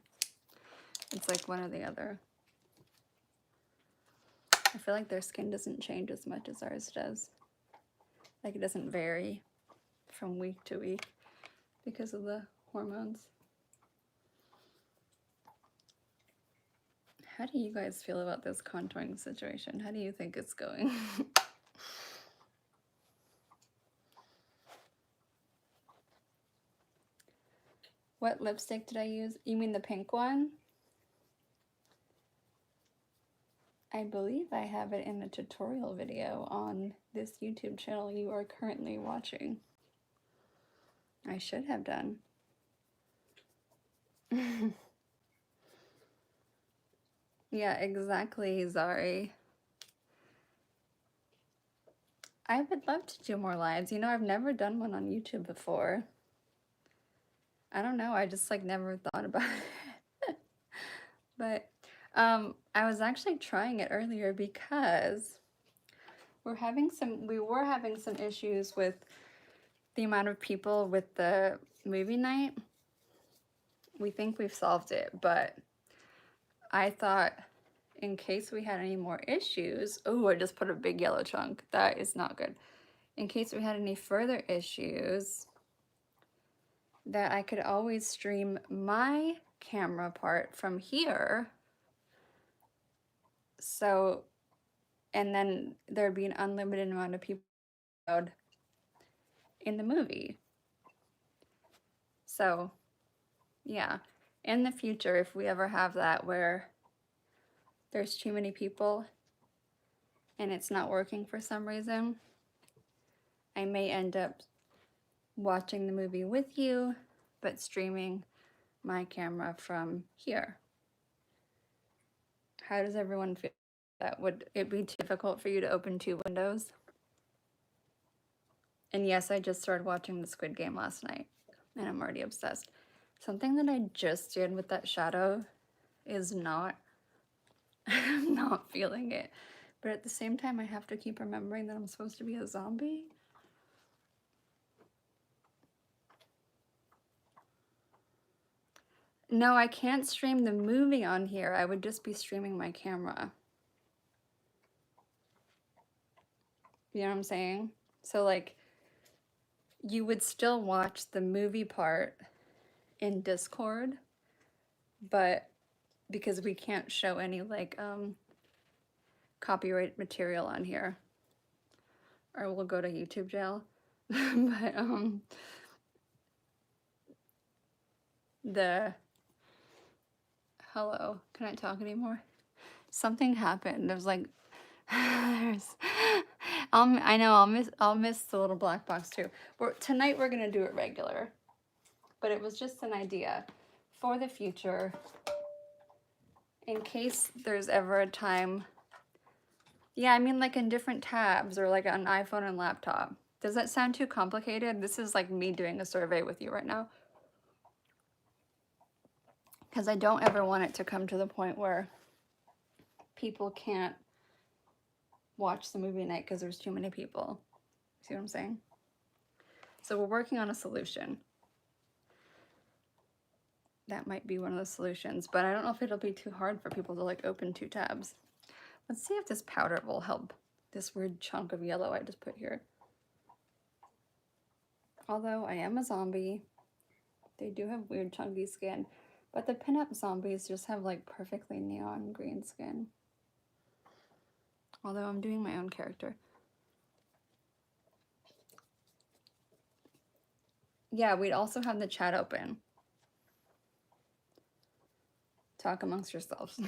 It's like one or the other. I feel like their skin doesn't change as much as ours does. Like, it doesn't vary from week to week because of the hormones. How do you guys feel about this contouring situation? How do you think it's going? What lipstick did I use? You mean the pink one? I believe I have it in a tutorial video on this YouTube channel you are currently watching. I should have done. Yeah, exactly, Zari. I would love to do more lives. You know, I've never done one on YouTube before. I don't know, I just like never thought about it. But I was actually trying it earlier because we were having some issues with the amount of people with the movie night. We think we've solved it, but I thought in case we had any more issues, oh, I just put a big yellow chunk. That is not good. In case we had any further issues, that I could always stream my camera part from here. So, and then there'd be an unlimited amount of people in the movie. So, yeah, in the future, if we ever have that where there's too many people and it's not working for some reason, I may end up watching the movie with you, but streaming my camera from here. How does everyone feel? That would it be difficult for you to open two windows? And yes, I just started watching the Squid Game last night, and I'm already obsessed. Something that I just did with that shadow is not, I'm not feeling it. But at the same time, I have to keep remembering that I'm supposed to be a zombie. No, I can't stream the movie on here. I would just be streaming my camera. You know what I'm saying? So like, you would still watch the movie part in Discord, but because we can't show any like copyright material on here, or we'll go to YouTube jail. But hello, can I talk anymore? Something happened. There's like I know I'll miss the little black box too. Tonight we're gonna do it regular, but it was just an idea for the future in case there's ever a time. Yeah, I mean like in different tabs or like on iPhone and laptop. Does that sound too complicated? This is like me doing a survey with you right now. Because I don't ever want it to come to the point where people can't watch the movie night because there's too many people. See what I'm saying? So we're working on a solution. That might be one of the solutions, but I don't know if it'll be too hard for people to like open two tabs. Let's see if this powder will help this weird chunk of yellow I just put here. Although I am a zombie, they do have weird chunky skin, but the pinup zombies just have like perfectly neon green skin. Although I'm doing my own character. Yeah, we'd also have the chat open. Talk amongst yourselves.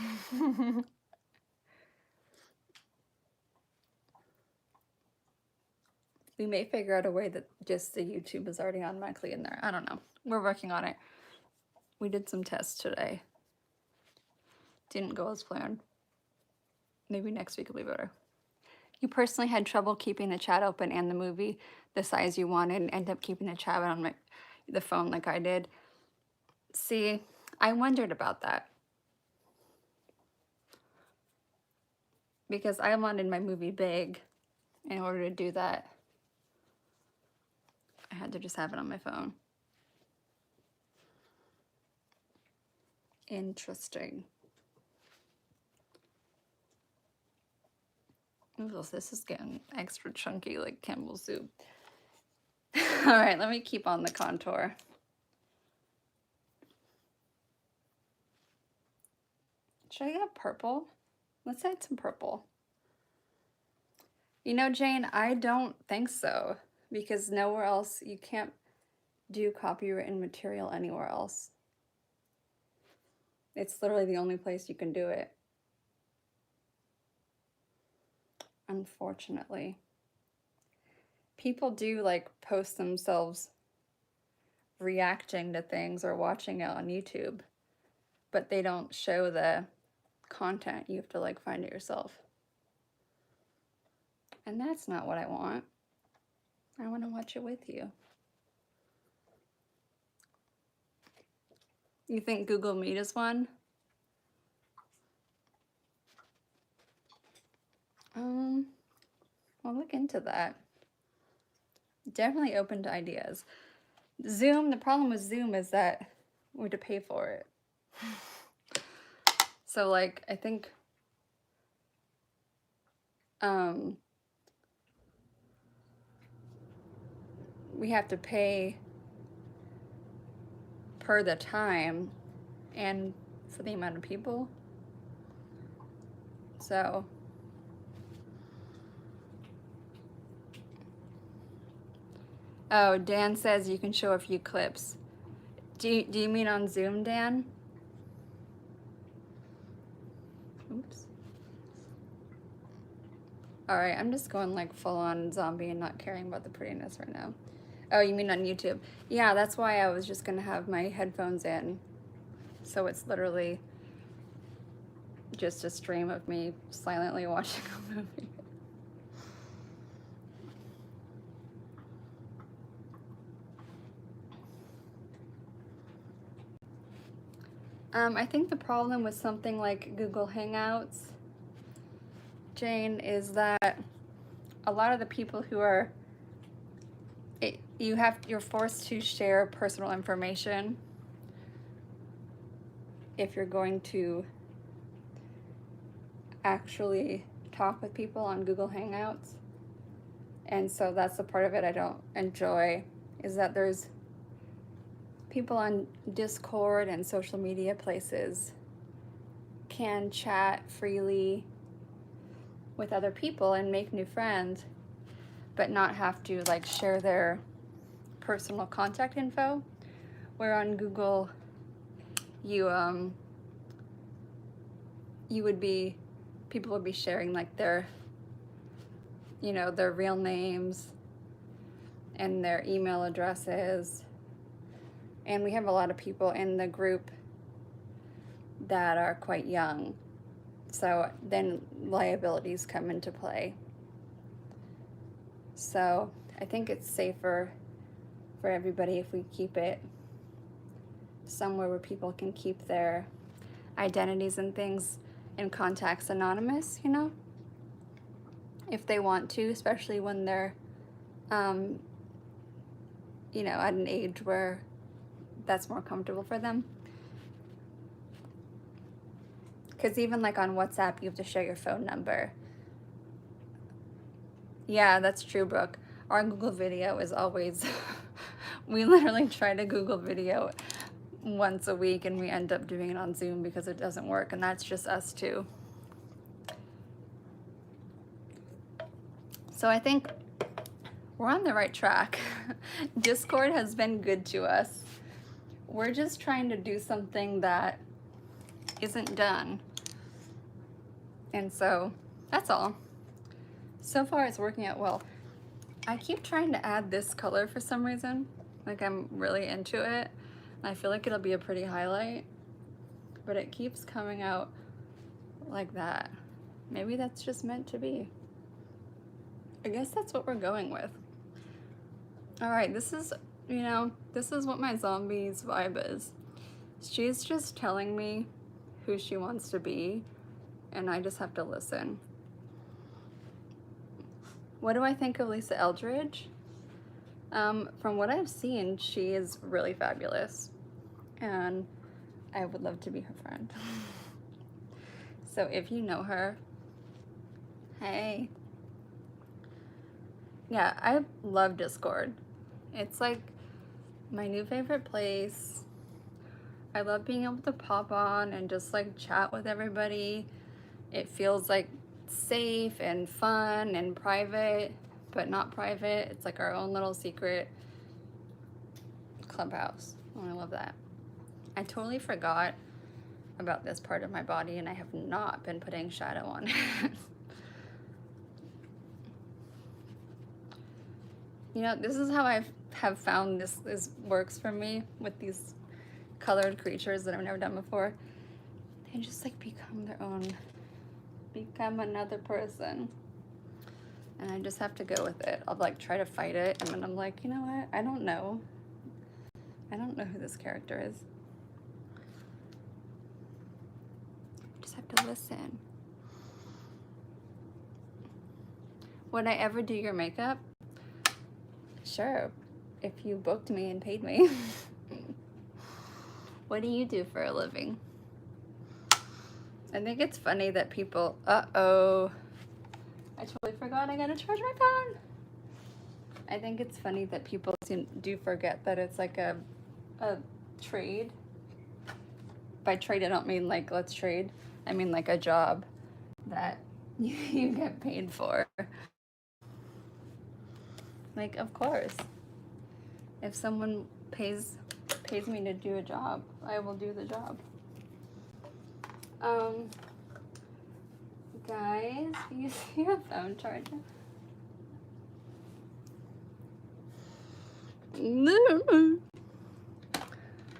We may figure out a way that just the YouTube is already automatically in there. I don't know. We're working on it. We did some tests today. Didn't go as planned. Maybe next week will be better. You personally had trouble keeping the chat open and the movie the size you wanted and end up keeping the chat on the phone like I did. See, I wondered about that. because I wanted my movie big. In order to do that, I had to just have it on my phone. Interesting. Ooh, this is getting extra chunky like Campbell's soup. All right, let me keep on the contour. Should I get purple? Let's add some purple. You know, Jane, I don't think so, because nowhere else, you can't do copywritten material anywhere else. It's literally the only place you can do it. Unfortunately. People do like post themselves reacting to things or watching it on YouTube, but they don't show the content. You have to like find it yourself. And that's not what I want. I want to watch it with you. You think Google Meet is one? I'll look into that. Definitely open to ideas. Zoom, the problem with Zoom is that we have to pay for it. So like, I think we have to pay per the time and for the amount of people. So oh, Dan says you can show a few clips. Do you mean on Zoom, Dan? Oops. All right, I'm just going like full on zombie and not caring about the prettiness right now. Oh, you mean on YouTube? Yeah, that's why I was just gonna have my headphones in. So it's literally just a stream of me silently watching a movie. I think the problem with something like Google Hangouts, Jane, is that a lot of the people who are, you're forced to share personal information if you're going to actually talk with people on Google Hangouts. And so that's the part of it I don't enjoy, is that there's people on Discord and social media places can chat freely with other people and make new friends, but not have to like share their personal contact info. Where on Google, people would be sharing like their, their real names and their email addresses. And we have a lot of people in the group that are quite young. So then liabilities come into play. So I think it's safer for everybody if we keep it somewhere where people can keep their identities and things and contacts anonymous, if they want to, especially when they're, at an age where that's more comfortable for them. Because even like on WhatsApp, you have to share your phone number. Yeah, that's true, Brooke. Our Google Video is always, we literally try to Google Video once a week and we end up doing it on Zoom because it doesn't work, and that's just us too. So I think we're on the right track. Discord has been good to us. We're just trying to do something that isn't done. And so that's all. So far it's working out well. I keep trying to add this color for some reason. Like I'm really into it. And I feel like it'll be a pretty highlight, but it keeps coming out like that. Maybe that's just meant to be. I guess that's what we're going with. All right, this is what my zombie's vibe is. She's just telling me who she wants to be, and I just have to listen. What do I think of Lisa Eldridge? From what I've seen, she is really fabulous, and I would love to be her friend. So if you know her, hey. Yeah, I love Discord. It's like my new favorite place. I love being able to pop on and just like chat with everybody. It feels like safe and fun and private, but not private. It's like our own little secret clubhouse. Oh, I love that. I totally forgot about this part of my body, and I have not been putting shadow on it. You know, this is how I have found this works for me with these colored creatures that I've never done before. They just like become their own, become another person. And I just have to go with it. I'll like try to fight it, and then I'm like, you know what? I don't know. I don't know who this character is. I just have to listen. Would I ever do your makeup? Sure, if you booked me and paid me. What do you do for a living? I think it's funny that people, uh-oh, I totally forgot I gotta charge my phone. I think it's funny that people do forget that it's like a trade. By trade, I don't mean like let's trade. I mean like a job that you get paid for. Like, of course, if someone pays me to do a job, I will do the job. Guys, you see a phone charger?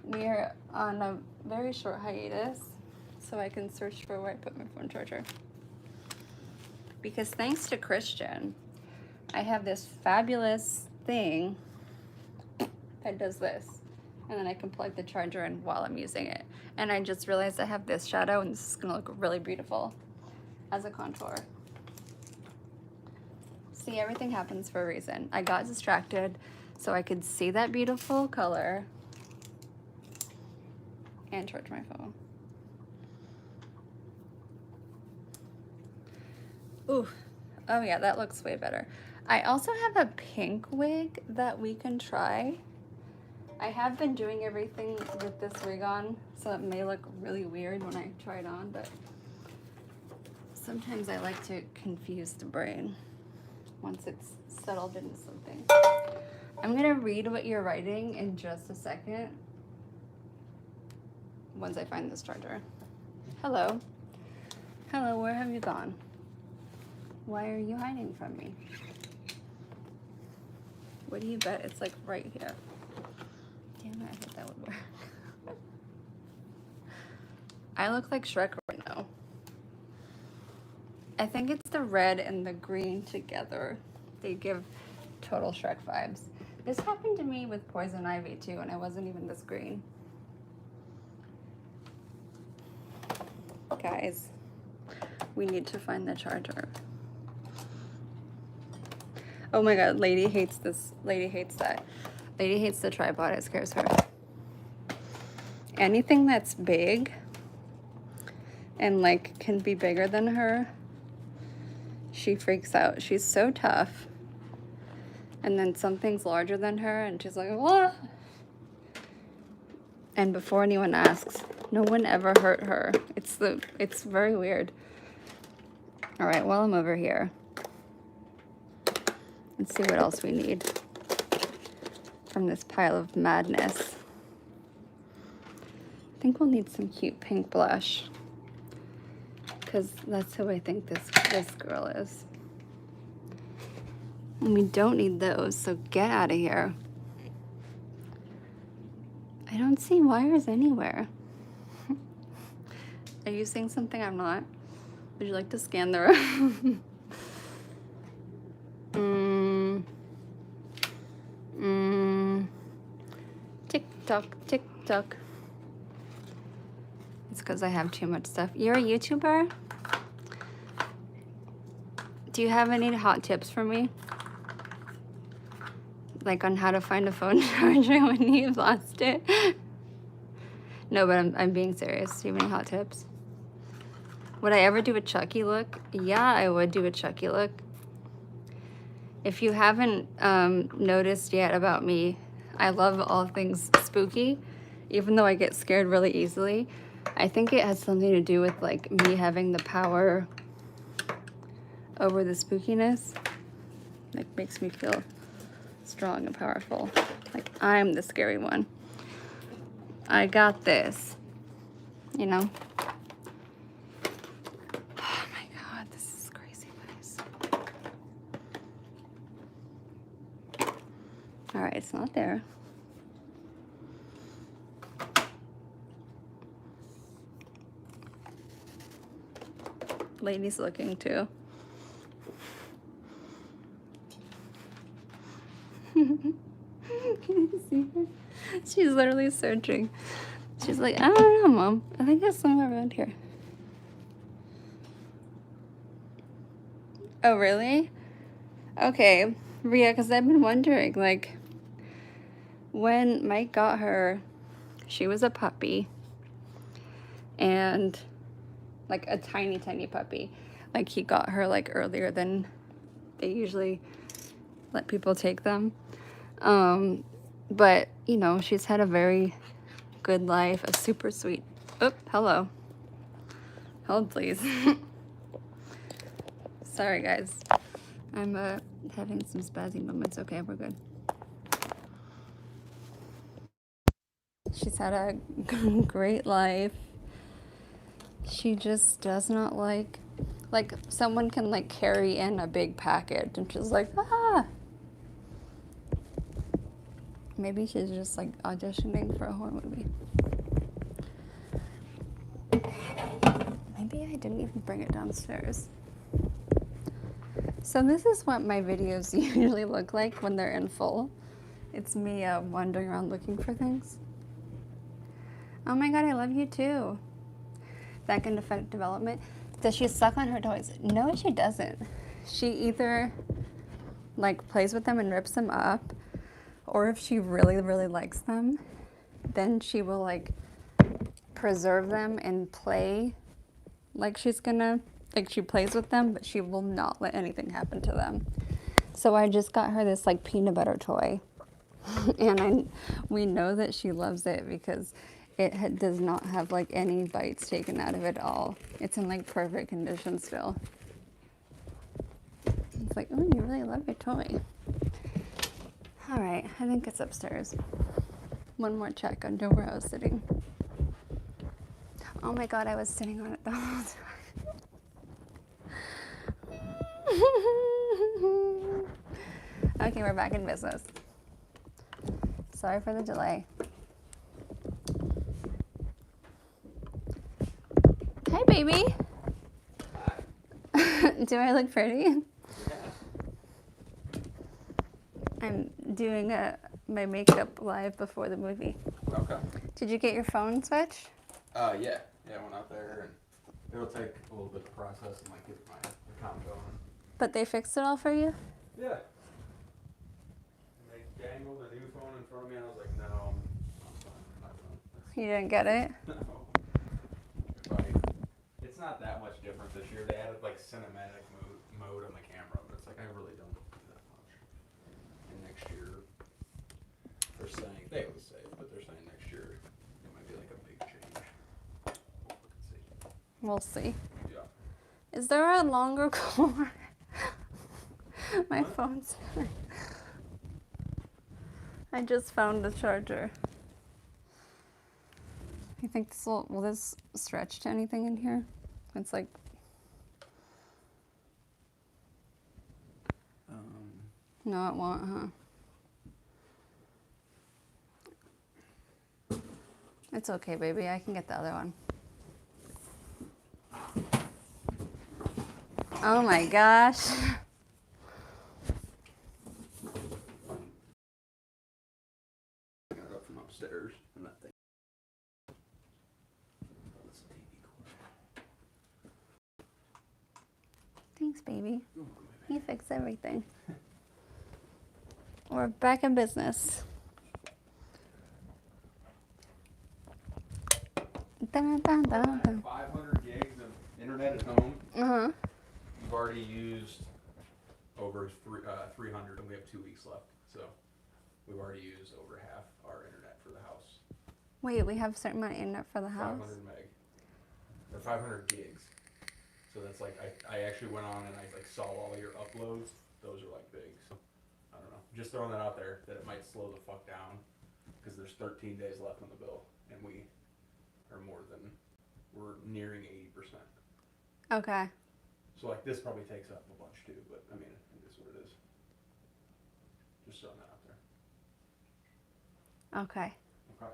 We're on a very short hiatus, so I can search for where I put my phone charger. Because thanks to Christian, I have this fabulous thing that does this, and then I can plug the charger in while I'm using it. And I just realized I have this shadow, and this is gonna look really beautiful as a contour. See, everything happens for a reason. I got distracted so I could see that beautiful color and charge my phone. Ooh, oh yeah, that looks way better. I also have a pink wig that we can try. I have been doing everything with this wig on, so it may look really weird when I try it on, but sometimes I like to confuse the brain once it's settled into something. I'm gonna read what you're writing in just a second once I find this charger. Hello. Hello, where have you gone? Why are you hiding from me? What do you bet? It's like right here. Damn it, I thought that would work. I look like Shrek right now. I think it's the red and the green together. They give total Shrek vibes. This happened to me with Poison Ivy too, and I wasn't even this green. Guys, we need to find the charger. Oh my god, Lady hates this. Lady hates that. Lady hates the tripod, it scares her. Anything that's big and like can be bigger than her, she freaks out. She's so tough. And then something's larger than her and she's like, what? And before anyone asks, no one ever hurt her. It's very weird. All right, while I'm over here, let's see what else we need from this pile of madness. I think we'll need some cute pink blush, because that's who I think this girl is. And we don't need those, so get out of here. I don't see wires anywhere. Are you seeing something I'm not? Would you like to scan the room? Tick tock, tick tock. It's because I have too much stuff. You're a YouTuber? Do you have any hot tips for me? Like on how to find a phone charger when you've lost it? No, but I'm being serious. Do you have any hot tips? Would I ever do a Chucky look? Yeah, I would do a Chucky look. If you haven't noticed yet about me, I love all things spooky, even though I get scared really easily. I think it has something to do with like me having the power over the spookiness. Like makes me feel strong and powerful. Like I'm the scary one. I got this, you know? Oh my God, this is crazy, guys. All right, it's not there. Lady's looking too. Can you see her? She's literally searching. She's like, I don't know, Mom. I think it's somewhere around here. Oh, really? Okay, Rhea, because I've been wondering, like, when Mike got her, she was a puppy. And, like, a tiny, tiny puppy. Like, he got her, like, earlier than they usually let people take them. But, you know, she's had a very good life, a super sweet... Oh, hello. Hold, please. Sorry, guys. I'm having some spazzy moments. Okay, we're good. She's had a great life. She just does not like someone can like carry in a big package and she's like, ah. Maybe she's just like auditioning for a horror movie. Maybe I didn't even bring it downstairs. So this is what my videos usually look like when they're in full. It's me wandering around looking for things. Oh my God, I love you too. That can affect development. Does she suck on her toys? No, she doesn't. She either like plays with them and rips them up, or if she really, really likes them, then she will like preserve them and play like she's gonna, like she plays with them, but she will not let anything happen to them. So I just got her this like peanut butter toy. And we know that she loves it because it does not have like any bites taken out of it at all. It's in like perfect condition still. It's like, oh, you really love your toy. All right, I think it's upstairs. One more check under where I was sitting. Oh my God, I was sitting on it the whole time. Okay, we're back in business. Sorry for the delay. Hi, baby. Do I look pretty? Yeah. I'm doing my makeup live before the movie. Okay. Did you get your phone switch? Yeah. Yeah, I went out there, and it'll take a little bit to process and like get my account going. But they fixed it all for you? Yeah. And they dangled a new phone in front of me, and I was like, no, I'm fine. You didn't get it? No. It's not that much different this year. They added like cinematic mode on the camera, but it's like I really don't do that much. And next year, they're saying, they always say it, but they're saying next year it might be like a big change. We'll see. Yeah. Is there a longer cord? My What? phone's... I just found the charger. You think this will this stretch to anything in here? It's like... No, it won't, huh? It's okay, baby. I can get the other one. Oh my gosh. I got it up from upstairs, and that thing. That's a TV cord. Thanks, baby. You fix everything. We're back in business. Dun, dun, dun, dun. 500 gigs of internet at home. Uh-huh. You've already used over 300, and we have 2 weeks left. So we've already used over half our internet for the house. Wait, we have a certain amount of internet for the house? 500 meg. Or 500 gigs. So that's like, I actually went on and I like saw all your uploads. Those are like big. So I don't know. Just throwing that out there that it might slow the fuck down because there's 13 days left on the bill and we are we're nearing 80%. Okay. So like this probably takes up a bunch too, but I mean, it is what it is. Just throwing that out there. Okay. Okay.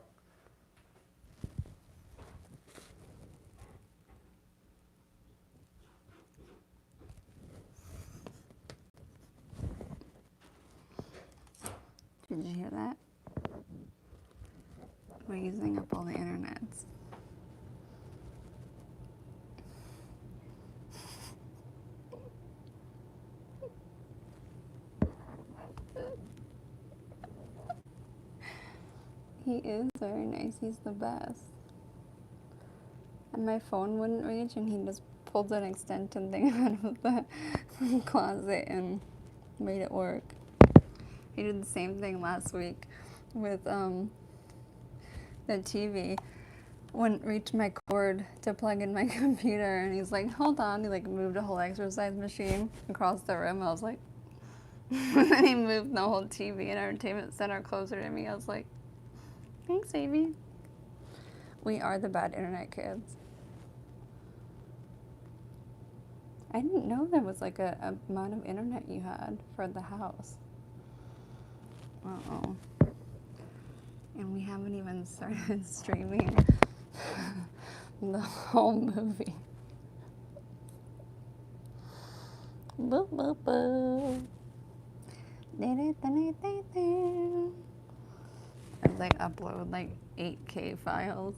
Did you hear that? We're using up all the internets. He is very nice. He's the best. And my phone wouldn't reach, and he just pulled an extension thing out of the closet and made it work. He did the same thing last week with the TV. Wouldn't reach my cord to plug in my computer, and he's like, hold on. He like moved a whole exercise machine across the room. I was like, and then he moved the whole TV and entertainment center closer to me. I was like, thanks, baby. We are the bad internet kids. I didn't know there was like a amount of internet you had for the house. Uh-oh. And we haven't even started streaming the whole movie. Boop, boop, boop. I'd like upload like 8K files.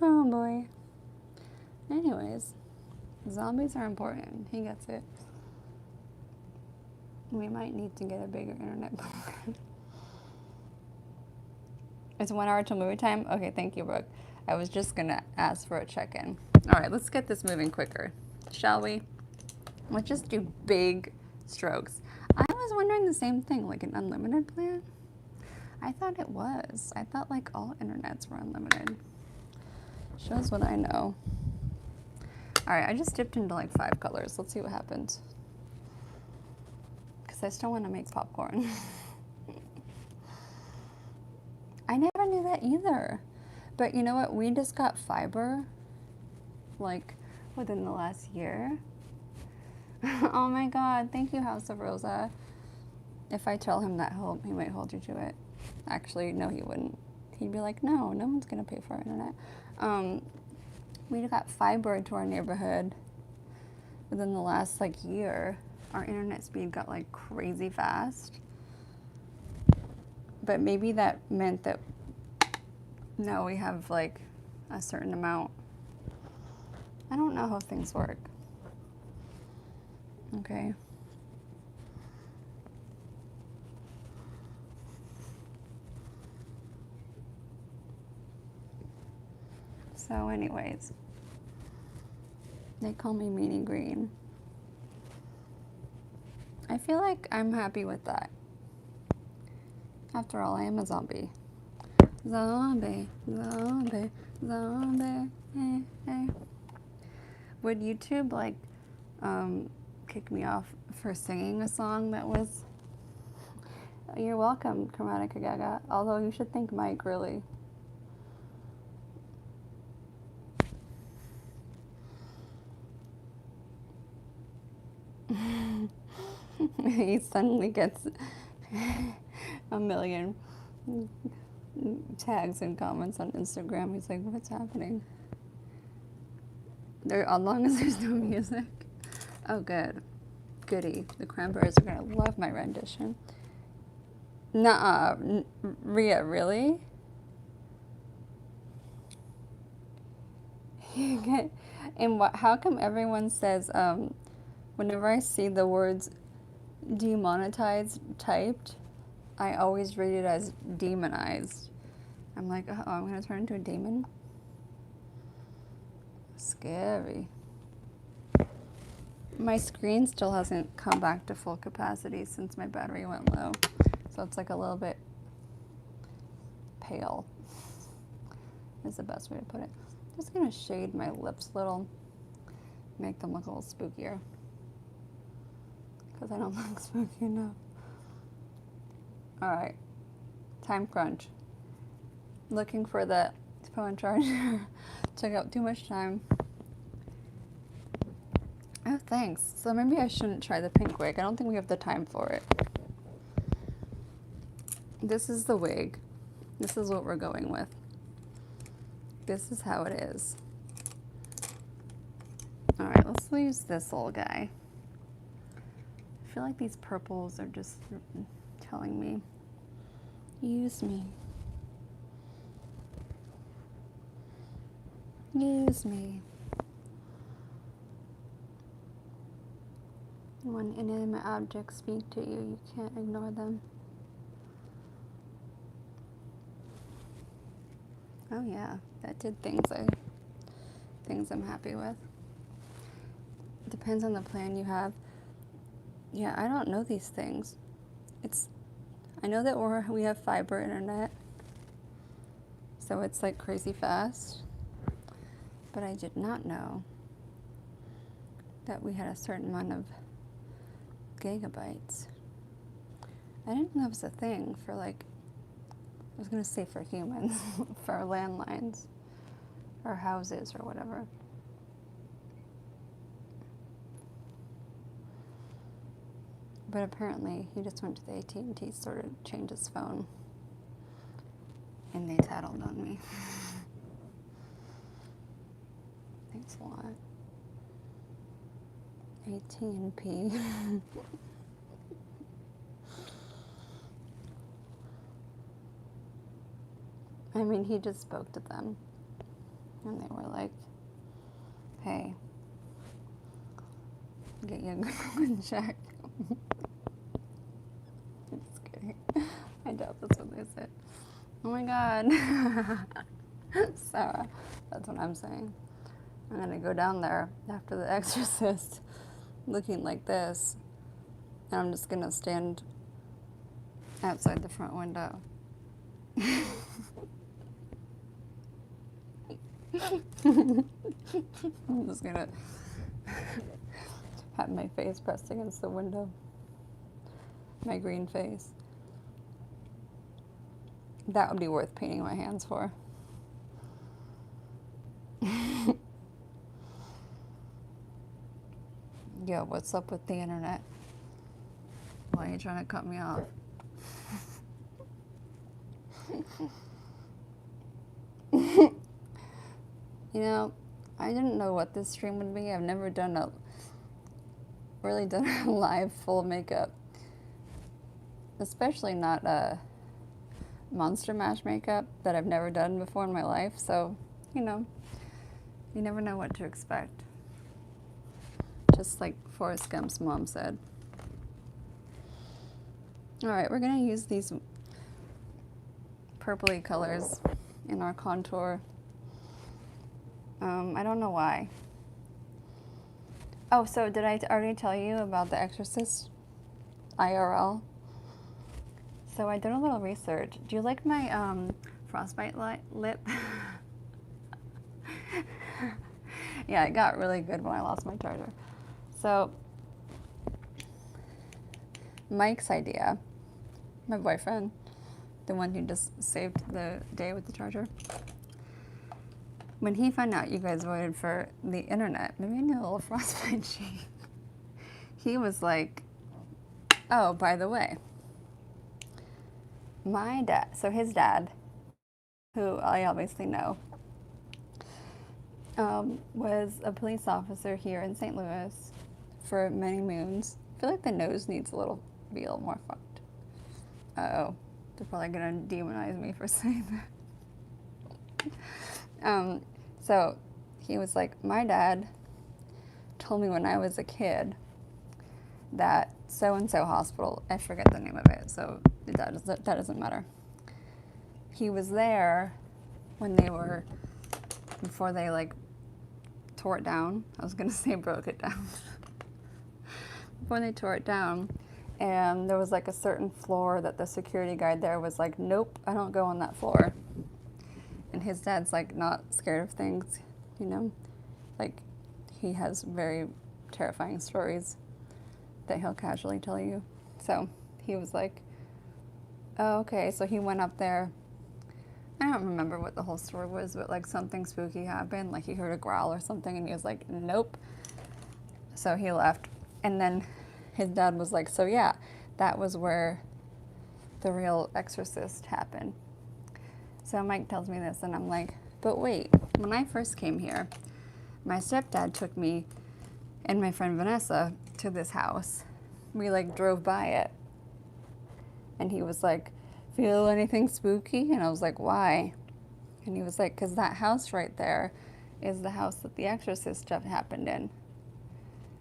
Oh boy. Anyways, zombies are important. He gets it. We might need to get a bigger internet plan. It's 1 hour till movie time? Okay, thank you, Brooke. I was just gonna ask for a check-in. All right, let's get this moving quicker, shall we? Let's just do big strokes. I was wondering the same thing, like an unlimited plan? I thought it was. I thought like all internets were unlimited. Shows what I know. All right, I just dipped into like 5 colors. Let's see what happens. Because I still want to make popcorn. I never knew that either. But you know what? We just got fiber like within the last year. Oh my God. Thank you, House of Rosa. If I tell him that, he might hold you to it. Actually, no, he wouldn't. He'd be like, no one's going to pay for our internet. We got fiber to our neighborhood within the last like year. Our internet speed got like crazy fast. But maybe that meant that now we have like a certain amount. I don't know how things work. Okay. So anyways, they call me Meanie Green. I feel like I'm happy with that. After all, I am a zombie. Zombie, zombie, zombie. Hey, hey. Would YouTube like kick me off for singing a song that was? You're welcome, Chromatica Gaga. Although you should thank Mike, really. He suddenly gets a million tags and comments on Instagram. He's like, what's happening? As long as there's no music. Oh, good. Goody. The Cranberries are going to love my rendition. Nuh-uh. Rhea, really? You get, and how come everyone says, whenever I see the words demonetized typed, I always read it as demonized. I'm like, oh, I'm gonna turn into a demon? Scary. My screen still hasn't come back to full capacity since my battery went low. So it's like a little bit pale, is the best way to put it. Just gonna shade my lips a little, make them look a little spookier. Because I don't look spooky enough. Alright, time crunch. Looking for the phone charger. Took out too much time. Oh, thanks. So maybe I shouldn't try the pink wig. I don't think we have the time for it. This is the wig. This is what we're going with. This is how it is. Alright, let's use this little guy. I feel like these purples are just telling me, use me. Use me. When inanimate objects speak to you, you can't ignore them. Oh yeah, that did things I'm happy with. Depends on the plan you have. Yeah, I don't know these things. I know that we have fiber internet, so it's like crazy fast. But I did not know that we had a certain amount of gigabytes. I didn't know that was a thing for like, I was gonna say for humans, for landlines, or houses, or whatever. But apparently he just went to the AT&T store to change his phone. And they tattled on me. Thanks a lot. AT&T. I mean, he just spoke to them. And they were like, hey, get your phone check. I'm just kidding. I doubt that's what they said. Oh my God. Sarah, that's what I'm saying. I'm gonna go down there after The Exorcist looking like this, and I'm just gonna stand outside the front window. I'm just gonna have my face pressed against the window. My green face. That would be worth painting my hands for. Yo, what's up with the internet? Why are you trying to cut me off? You know, I didn't know what this stream would be. I've never really done a live full makeup. Especially not a Monster Mash makeup that I've never done before in my life. So, you know, you never know what to expect. Just like Forrest Gump's mom said. Alright, we're gonna use these purpley colors in our contour. I don't know why. Oh, so did I already tell you about The Exorcist IRL? So I did a little research. Do you like my frostbite lip? Yeah, it got really good when I lost my charger. So Mike's idea, my boyfriend, the one who just saved the day with the charger, when he found out you guys voted for the internet, maybe I need a little frostbite cheek. He was like, oh, by the way, my dad, so his dad, who I obviously know, was a police officer here in St. Louis for many moons. I feel like the nose needs be a little more fucked. Uh-oh, they're probably gonna demonize me for saying that. So he was like, my dad told me when I was a kid that so-and-so hospital, I forget the name of it, so that doesn't matter. He was there when before they like tore it down. I was gonna say broke it down. Before they tore it down, and there was like a certain floor that the security guard there was like, nope, I don't go on that floor. And his dad's like not scared of things, you know? Like, he has very terrifying stories that he'll casually tell you. So he was like, oh, okay. So he went up there. I don't remember what the whole story was, but like something spooky happened. Like he heard a growl or something and he was like, nope. So he left. And then his dad was like, so yeah, that was where the real exorcist happened. So Mike tells me this and I'm like, but wait, when I first came here, my stepdad took me and my friend Vanessa to this house. We like drove by it. And he was like, feel anything spooky? And I was like, why? And he was like, because that house right there is the house that the exorcist stuff happened in.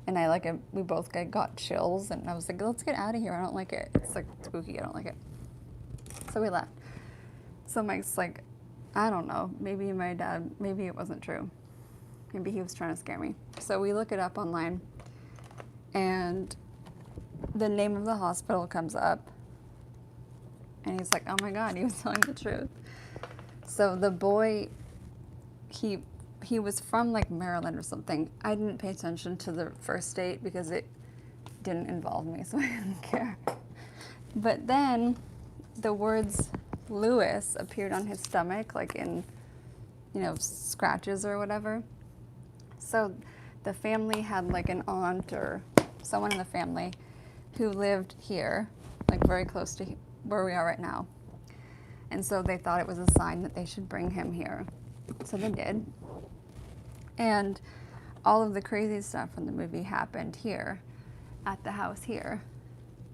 And we both got chills and I was like, let's get out of here. I don't like it. It's like spooky. I don't like it. So we left. So Mike's like, I don't know. Maybe it wasn't true. Maybe he was trying to scare me. So we look it up online and the name of the hospital comes up. And he's like, oh my God, he was telling the truth. So the boy, he was from like Maryland or something. I didn't pay attention to the first date because it didn't involve me, so I didn't care. But then the words Lewis appeared on his stomach, like in, scratches or whatever. So the family had like an aunt or someone in the family who lived here, like very close to where we are right now. And so they thought it was a sign that they should bring him here. So they did. And all of the crazy stuff from the movie happened here, at the house here.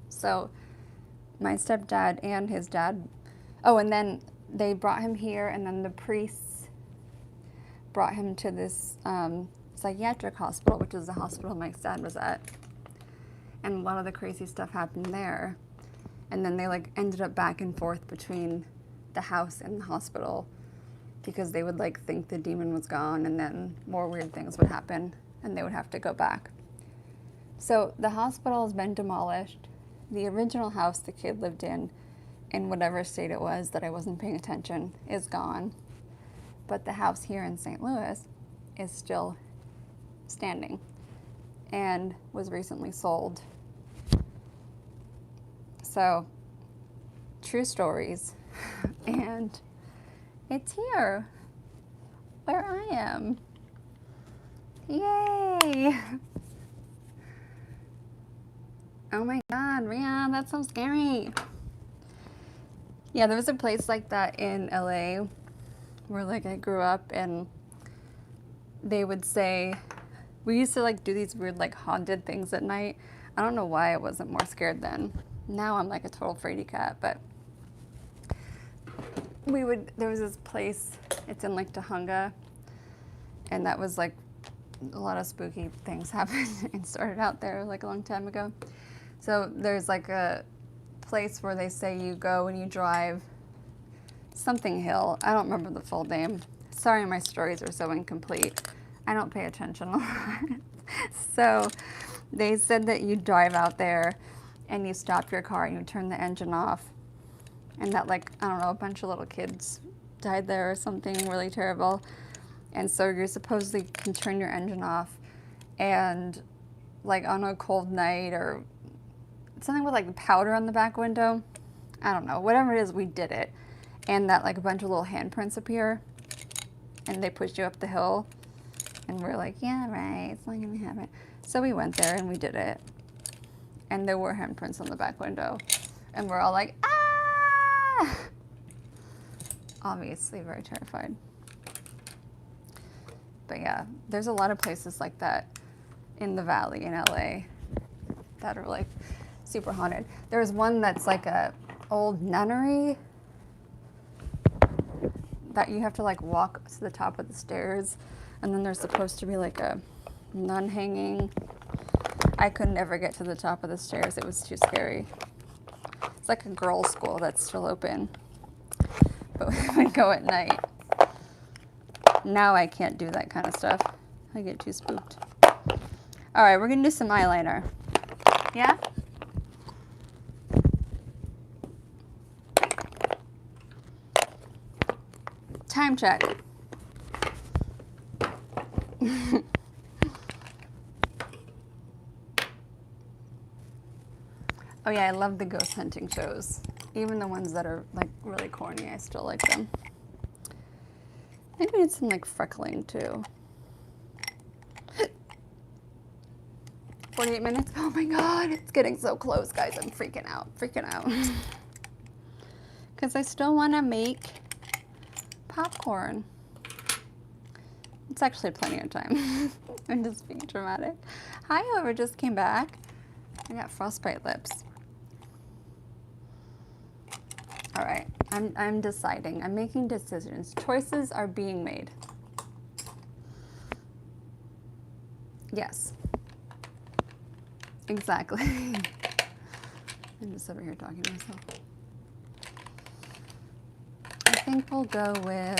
So my stepdad and his dad, and then they brought him here, and then the priests brought him to this psychiatric hospital, which is the hospital Mike's dad was at. And a lot of the crazy stuff happened there. And then they like ended up back and forth between the house and the hospital because they would like think the demon was gone and then more weird things would happen and they would have to go back. So the hospital has been demolished. The original house the kid lived in whatever state it was that I wasn't paying attention, is gone. But the house here in St. Louis is still standing and was recently sold. So, true stories. And it's here, where I am. Yay! Oh my God, Ria, that's so scary. Yeah, there was a place like that in LA where like I grew up and they would say, we used to like do these weird like haunted things at night. I don't know why I wasn't more scared then. Now I'm like a total fraidy cat, but there was this place, it's in like Tahunga, and that was like a lot of spooky things happened and started out there like a long time ago. So there's like a place where they say you go and you drive something hill. I don't remember the full name. Sorry, my stories are so incomplete. I don't pay attention a lot. So they said that you drive out there and you stop your car and you turn the engine off, and that like, I don't know, a bunch of little kids died there or something really terrible. And so you supposedly can turn your engine off and like on a cold night or something with like powder on the back window. I don't know, whatever it is, we did it. And that like a bunch of little handprints appear and they push you up the hill. And we're like, yeah, right, it's not gonna happen. So we went there and we did it. And there were handprints on the back window. And we're all like, ah! Obviously very terrified. But yeah, there's a lot of places like that in the valley in LA that are like super haunted. There's one that's like a old nunnery that you have to like walk to the top of the stairs, and then there's supposed to be like a nun hanging. I could never get to the top of the stairs. It was too scary. It's like a girls' school that's still open, but we go at night. Now I can't do that kind of stuff. I get too spooked. All right, we're gonna do some eyeliner. Yeah? Time check. Oh yeah, I love the ghost hunting shows. Even the ones that are like really corny, I still like them. I think we need some like freckling too. 48 minutes. Oh my God, it's getting so close, guys. I'm freaking out, Because I still want to make popcorn. It's actually plenty of time. I'm just being dramatic. Hi, whoever just came back. I got frostbite lips. All right, I'm deciding. I'm making decisions. Choices are being made. Yes. Exactly. I'm just over here talking to myself. I think we'll go with,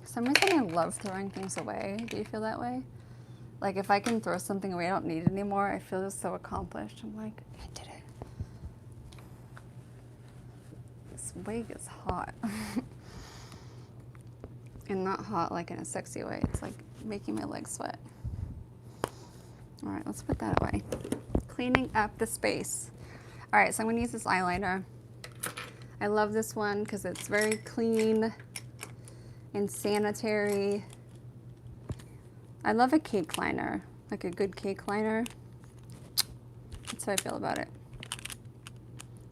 for some reason I love throwing things away. Do you feel that way? Like if I can throw something away I don't need it anymore, I feel just so accomplished. I'm like, I did it. This wig is hot. And not hot like in a sexy way. It's like making my legs sweat. All right, let's put that away. Cleaning up the space. All right, so I'm gonna use this eyeliner. I love this one because it's very clean and sanitary. I love a cake liner, like a good cake liner. That's how I feel about it.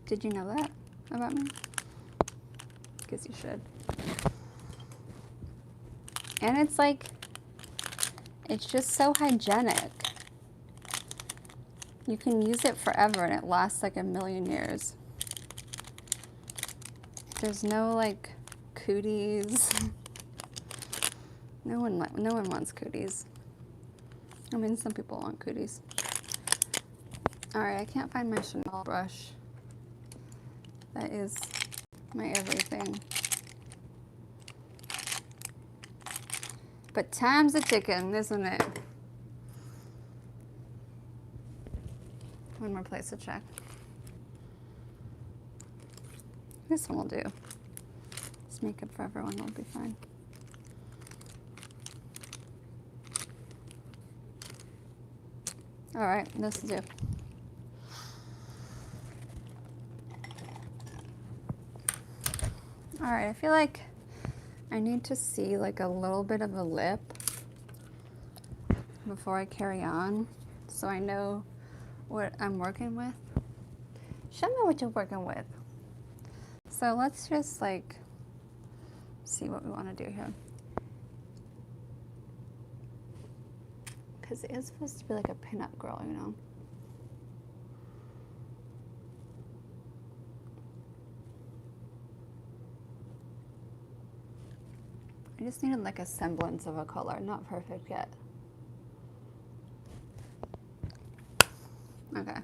Did you know that about me? Guess you should. And it's like, it's just so hygienic. You can use it forever and it lasts like a million years. There's no like cooties. No one wants cooties. I mean, some people want cooties. All right, I can't find my Chanel brush. That is my everything. But time's a ticking, isn't it? One more place to check. This one will do. This makeup for everyone will be fine. All right, this will do. All right, I feel like I need to see like a little bit of a lip before I carry on, so I know what I'm working with. Show me what you're working with. So let's just like see what we want to do here. Because it is supposed to be like a pinup girl, you know? I just needed like a semblance of a color, not perfect yet. Okay.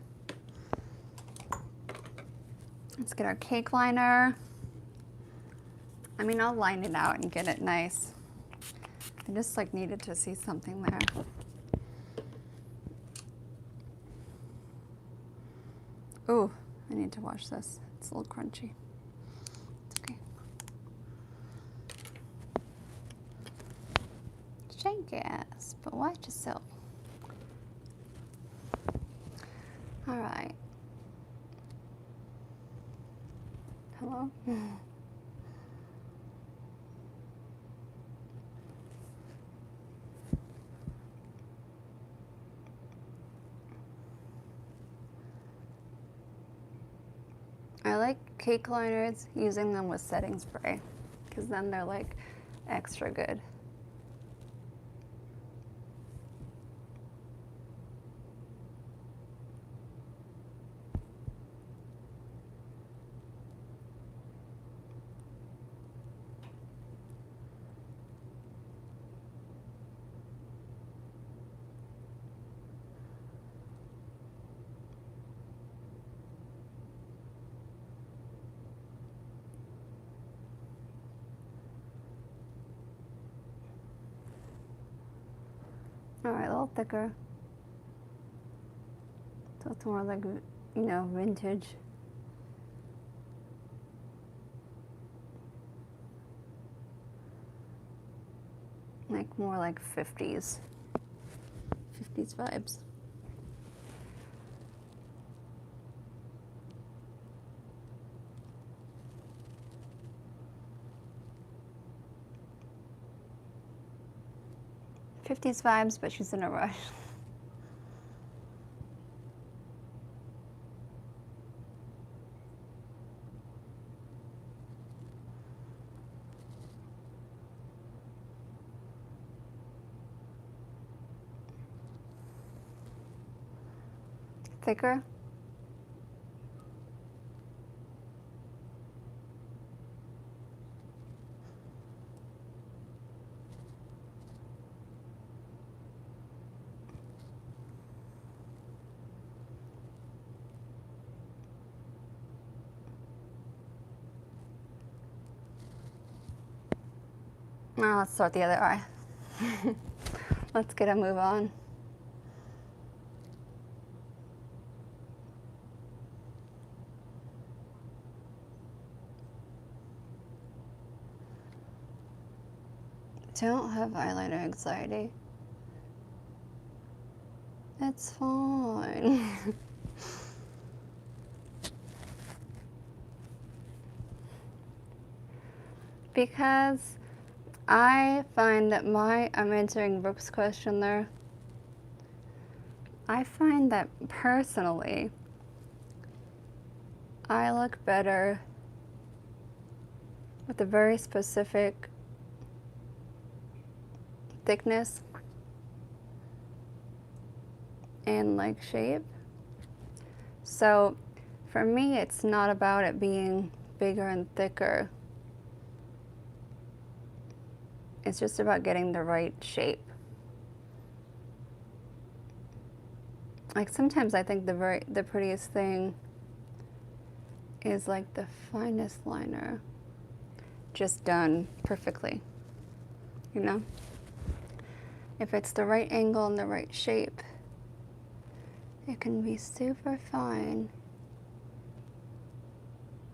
Let's get our cake liner. I mean, I'll line it out and get it nice. I just like needed to see something there. Ooh, I need to wash this. It's a little crunchy. It's okay. Shake ass, but watch yourself. All right. Hello? I like cake liners using them with setting spray because then they're like extra good. Alright, a little thicker. So it's more like, you know, vintage. Like more like 50s. 50s vibes. '50s vibes, but she's in a rush. Thicker. Now let's start the other eye. Let's get a move on. Don't have eyeliner anxiety. It's fine. Because I find that I'm answering Brooke's question there. I find that personally, I look better with a very specific thickness and like shape. So for me, it's not about it being bigger and thicker. It's just about getting the right shape. Like sometimes I think the prettiest thing is like the finest liner just done perfectly, you know? If it's the right angle and the right shape, it can be super fine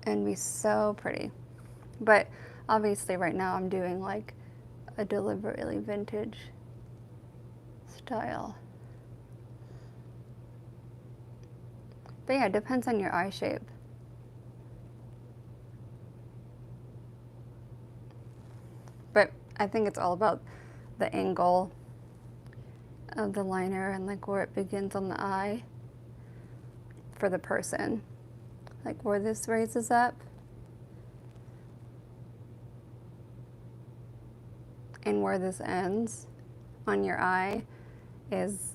and be so pretty. But obviously right now I'm doing like a deliberately vintage style. But yeah, it depends on your eye shape. But I think it's all about the angle of the liner and like where it begins on the eye for the person. Like where this raises up and where this ends on your eye is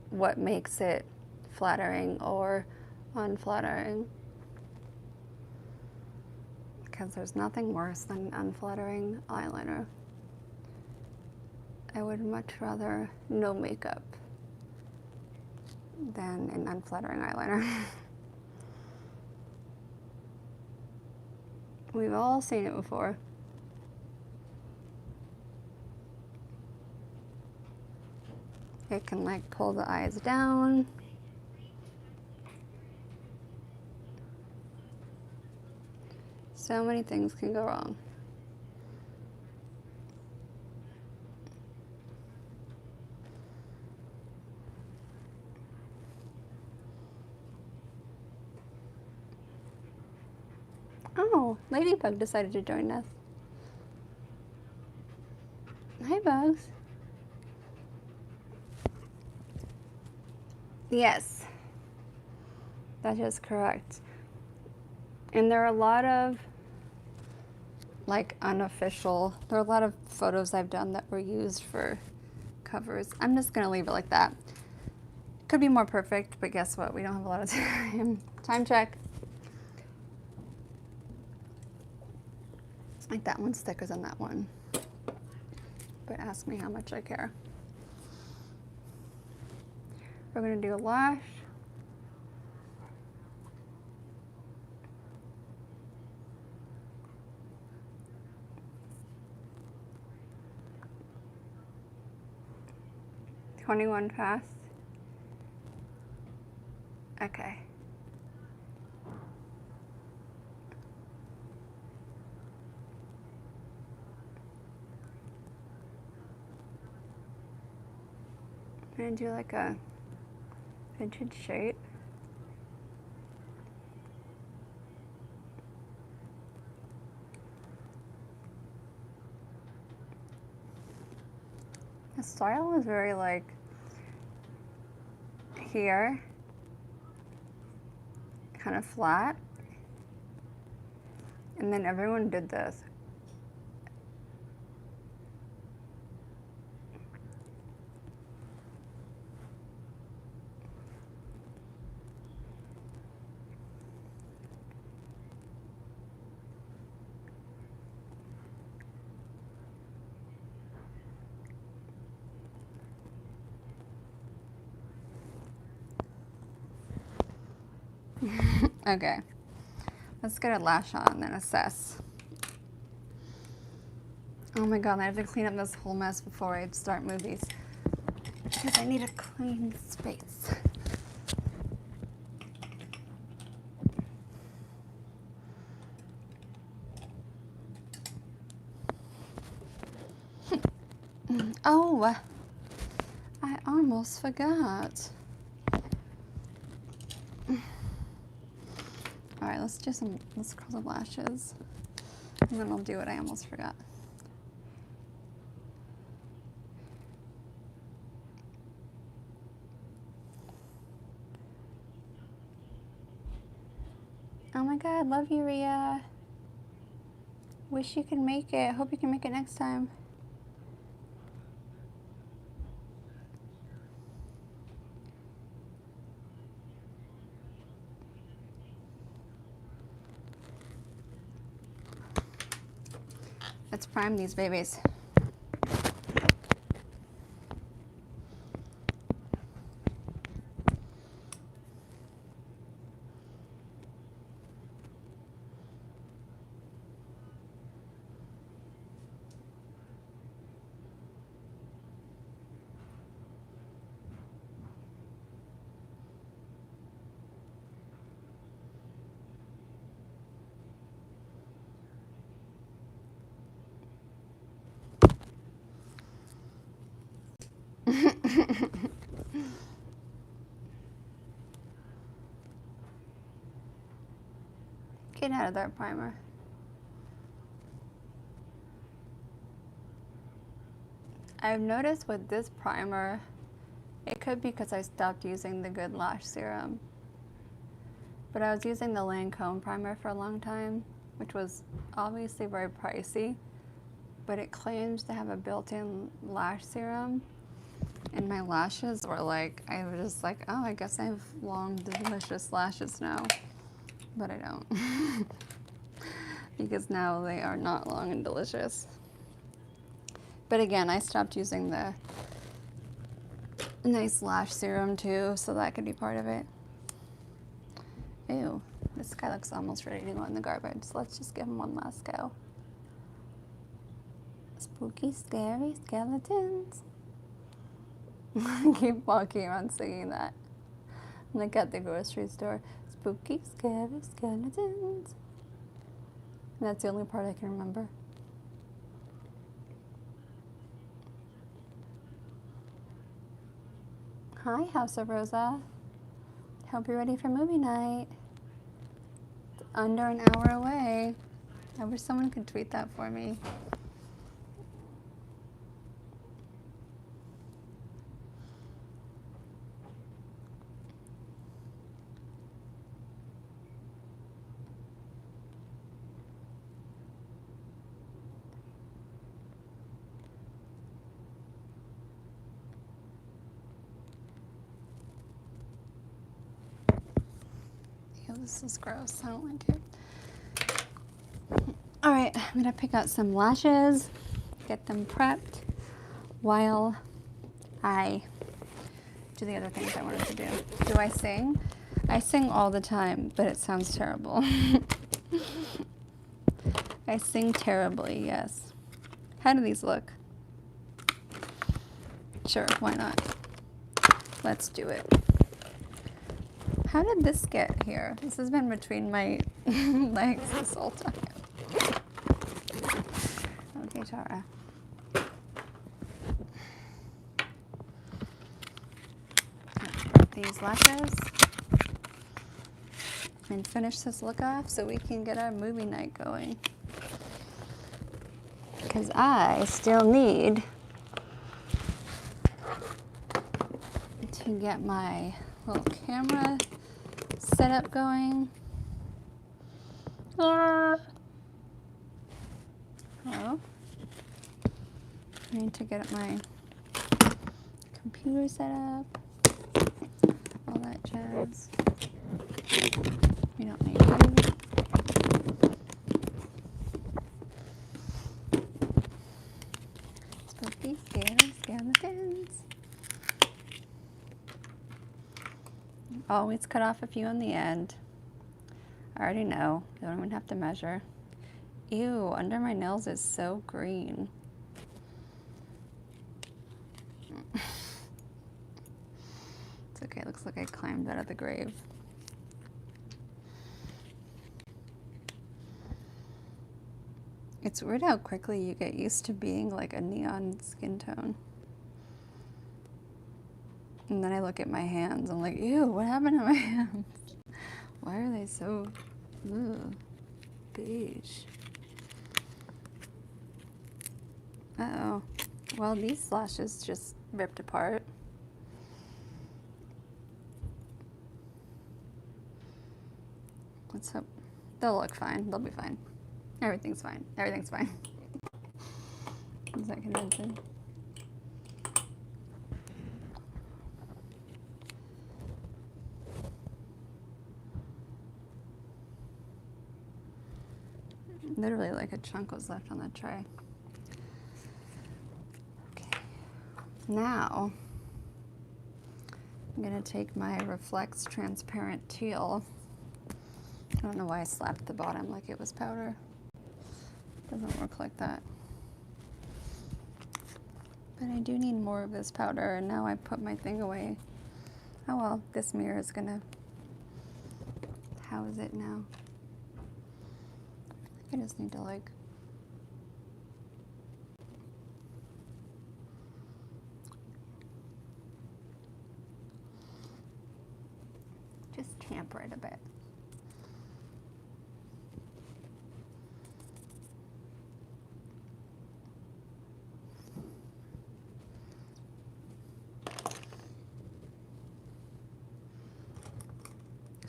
what makes it flattering or unflattering. Because there's nothing worse than unflattering eyeliner. I would much rather no makeup than an unflattering eyeliner. We've all seen it before. It can like pull the eyes down. So many things can go wrong. Oh, Ladybug decided to join us. Hi, Bugs. Yes, that is correct. And there are a lot of like unofficial, there are a lot of photos I've done that were used for covers. I'm just gonna leave it like that. Could be more perfect, but guess what? We don't have a lot of time. Time check. Like that one's thicker than that one. But ask me how much I care. We're gonna do a lash. 21 fast. Okay. I'm gonna do like a vintage shape. The style is very like here, kind of flat, and then everyone did this. Okay, let's get a lash on and then assess. Oh my god, I have to clean up this whole mess before I start movies because I need a clean space. Oh, I almost forgot. All right, let's curl some lashes, and then I'll do what I almost forgot. Oh my god, love you, Rhea. Wish you could make it. Hope you can make it next time. Let's prime these babies. Get out of there, primer. I've noticed with this primer, it could be because I stopped using the Good Lash Serum, but I was using the Lancome primer for a long time, which was obviously very pricey, but it claims to have a built-in lash serum, and my lashes were like, I was just like, oh, I guess I have long, delicious lashes now, but I don't, because now they are not long and delicious. But again, I stopped using the nice lash serum too, so that could be part of it. Ew, this guy looks almost ready to go in the garbage, so let's just give him one last go. Spooky, scary skeletons. I keep walking around singing that. Like at the grocery store. Spooky, scary skeletons. And that's the only part I can remember. Hi, House of Rosa. Hope you're ready for movie night. It's under an hour away. I wish someone could tweet that for me. This is gross. I don't like it. All right, I'm gonna pick out some lashes, get them prepped while I do the other things I wanted to do. Do I sing? I sing all the time, but it sounds terrible. I sing terribly, yes. How do these look? Sure, why not? Let's do it. How did this get here? This has been between my legs this whole time. Okay, Tara. Let's put these lashes and finish this look off so we can get our movie night going. Because I still need to get my little camera set up going. Hello. I need to get my computer set up. All that jazz. We don't need you. Spooky, scary skeletons. Always cut off a few in the end. I already know. You don't even have to measure. Ew, under my nails is so green. It's okay, it looks like I climbed out of the grave. It's weird how quickly you get used to being like a neon skin tone. And then I look at my hands, I'm like, ew, what happened to my hands? Why are they so beige? Uh-oh. Well, these lashes just ripped apart. Let's hope they'll look fine. They'll be fine. Everything's fine. Everything's fine. Is that convincing? Literally like a chunk was left on the tray. Okay. Now, I'm gonna take my Reflex Transparent Teal. I don't know why I slapped the bottom like it was powder. Doesn't work like that. But I do need more of this powder, and now I put my thing away. Oh well, this mirror is gonna house it now. I just need to like just tamper it a bit.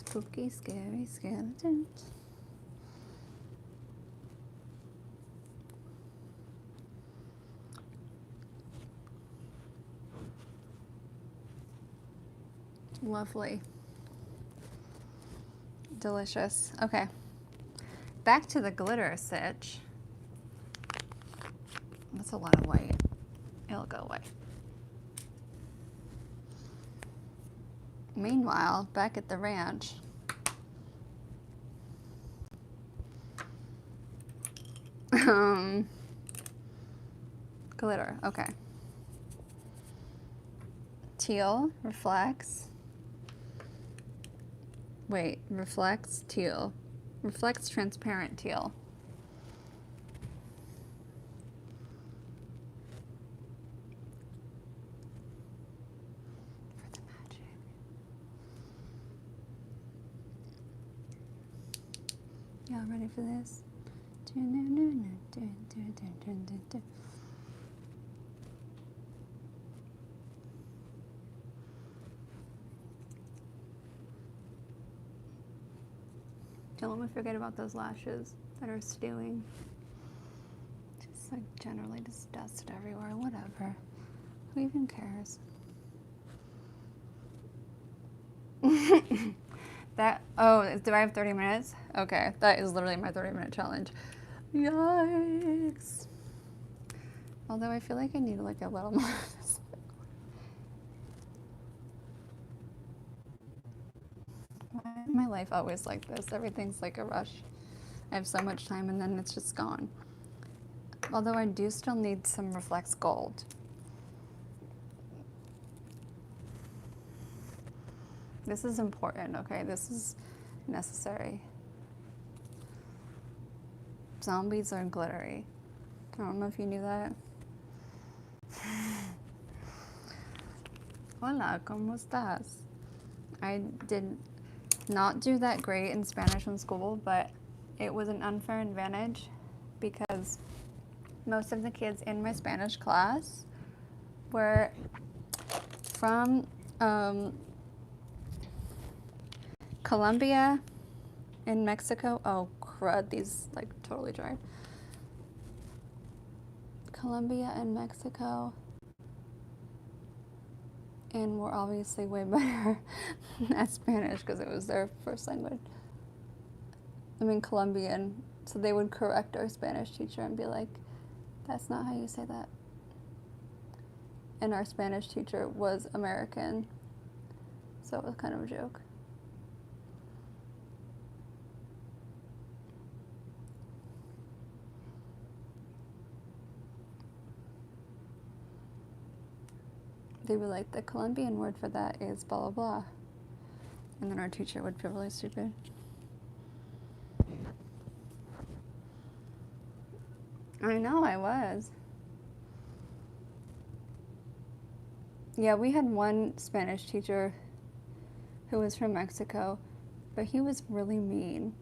Spooky, scary skeletons. Lovely. Delicious. Okay. Back to the glitter sitch. That's a lot of white. It'll go away. Meanwhile, back at the ranch, glitter, okay. Teal, reflects. Wait, reflects teal. Reflects transparent teal. For the magic. Y'all ready for this? Don't let me forget about those lashes that are stewing. Just like generally just dust everywhere, whatever. Who even cares? Do I have 30 minutes? Okay, that is literally my 30-minute challenge. Yikes. Although I feel like I need like a little more of this. Why is my life always like this? Everything's like a rush. I have so much time and then it's just gone. Although I do still need some Reflex Gold. This is important, okay? This is necessary. Zombies are glittery. I don't know if you knew that. Hola, ¿cómo estás? I did not do that great in Spanish in school, but it was an unfair advantage because most of the kids in my Spanish class were from Colombia and Mexico. Oh crud, these like totally dry. Colombia and Mexico, and were obviously way better at Spanish because it was their first language. I mean Colombian, so they would correct our Spanish teacher and be like, that's not how you say that. And our Spanish teacher was American, so it was kind of a joke. They were like, the Colombian word for that is blah, blah, blah. And then our teacher would feel really stupid. I know, I was. Yeah, we had one Spanish teacher who was from Mexico, but he was really mean.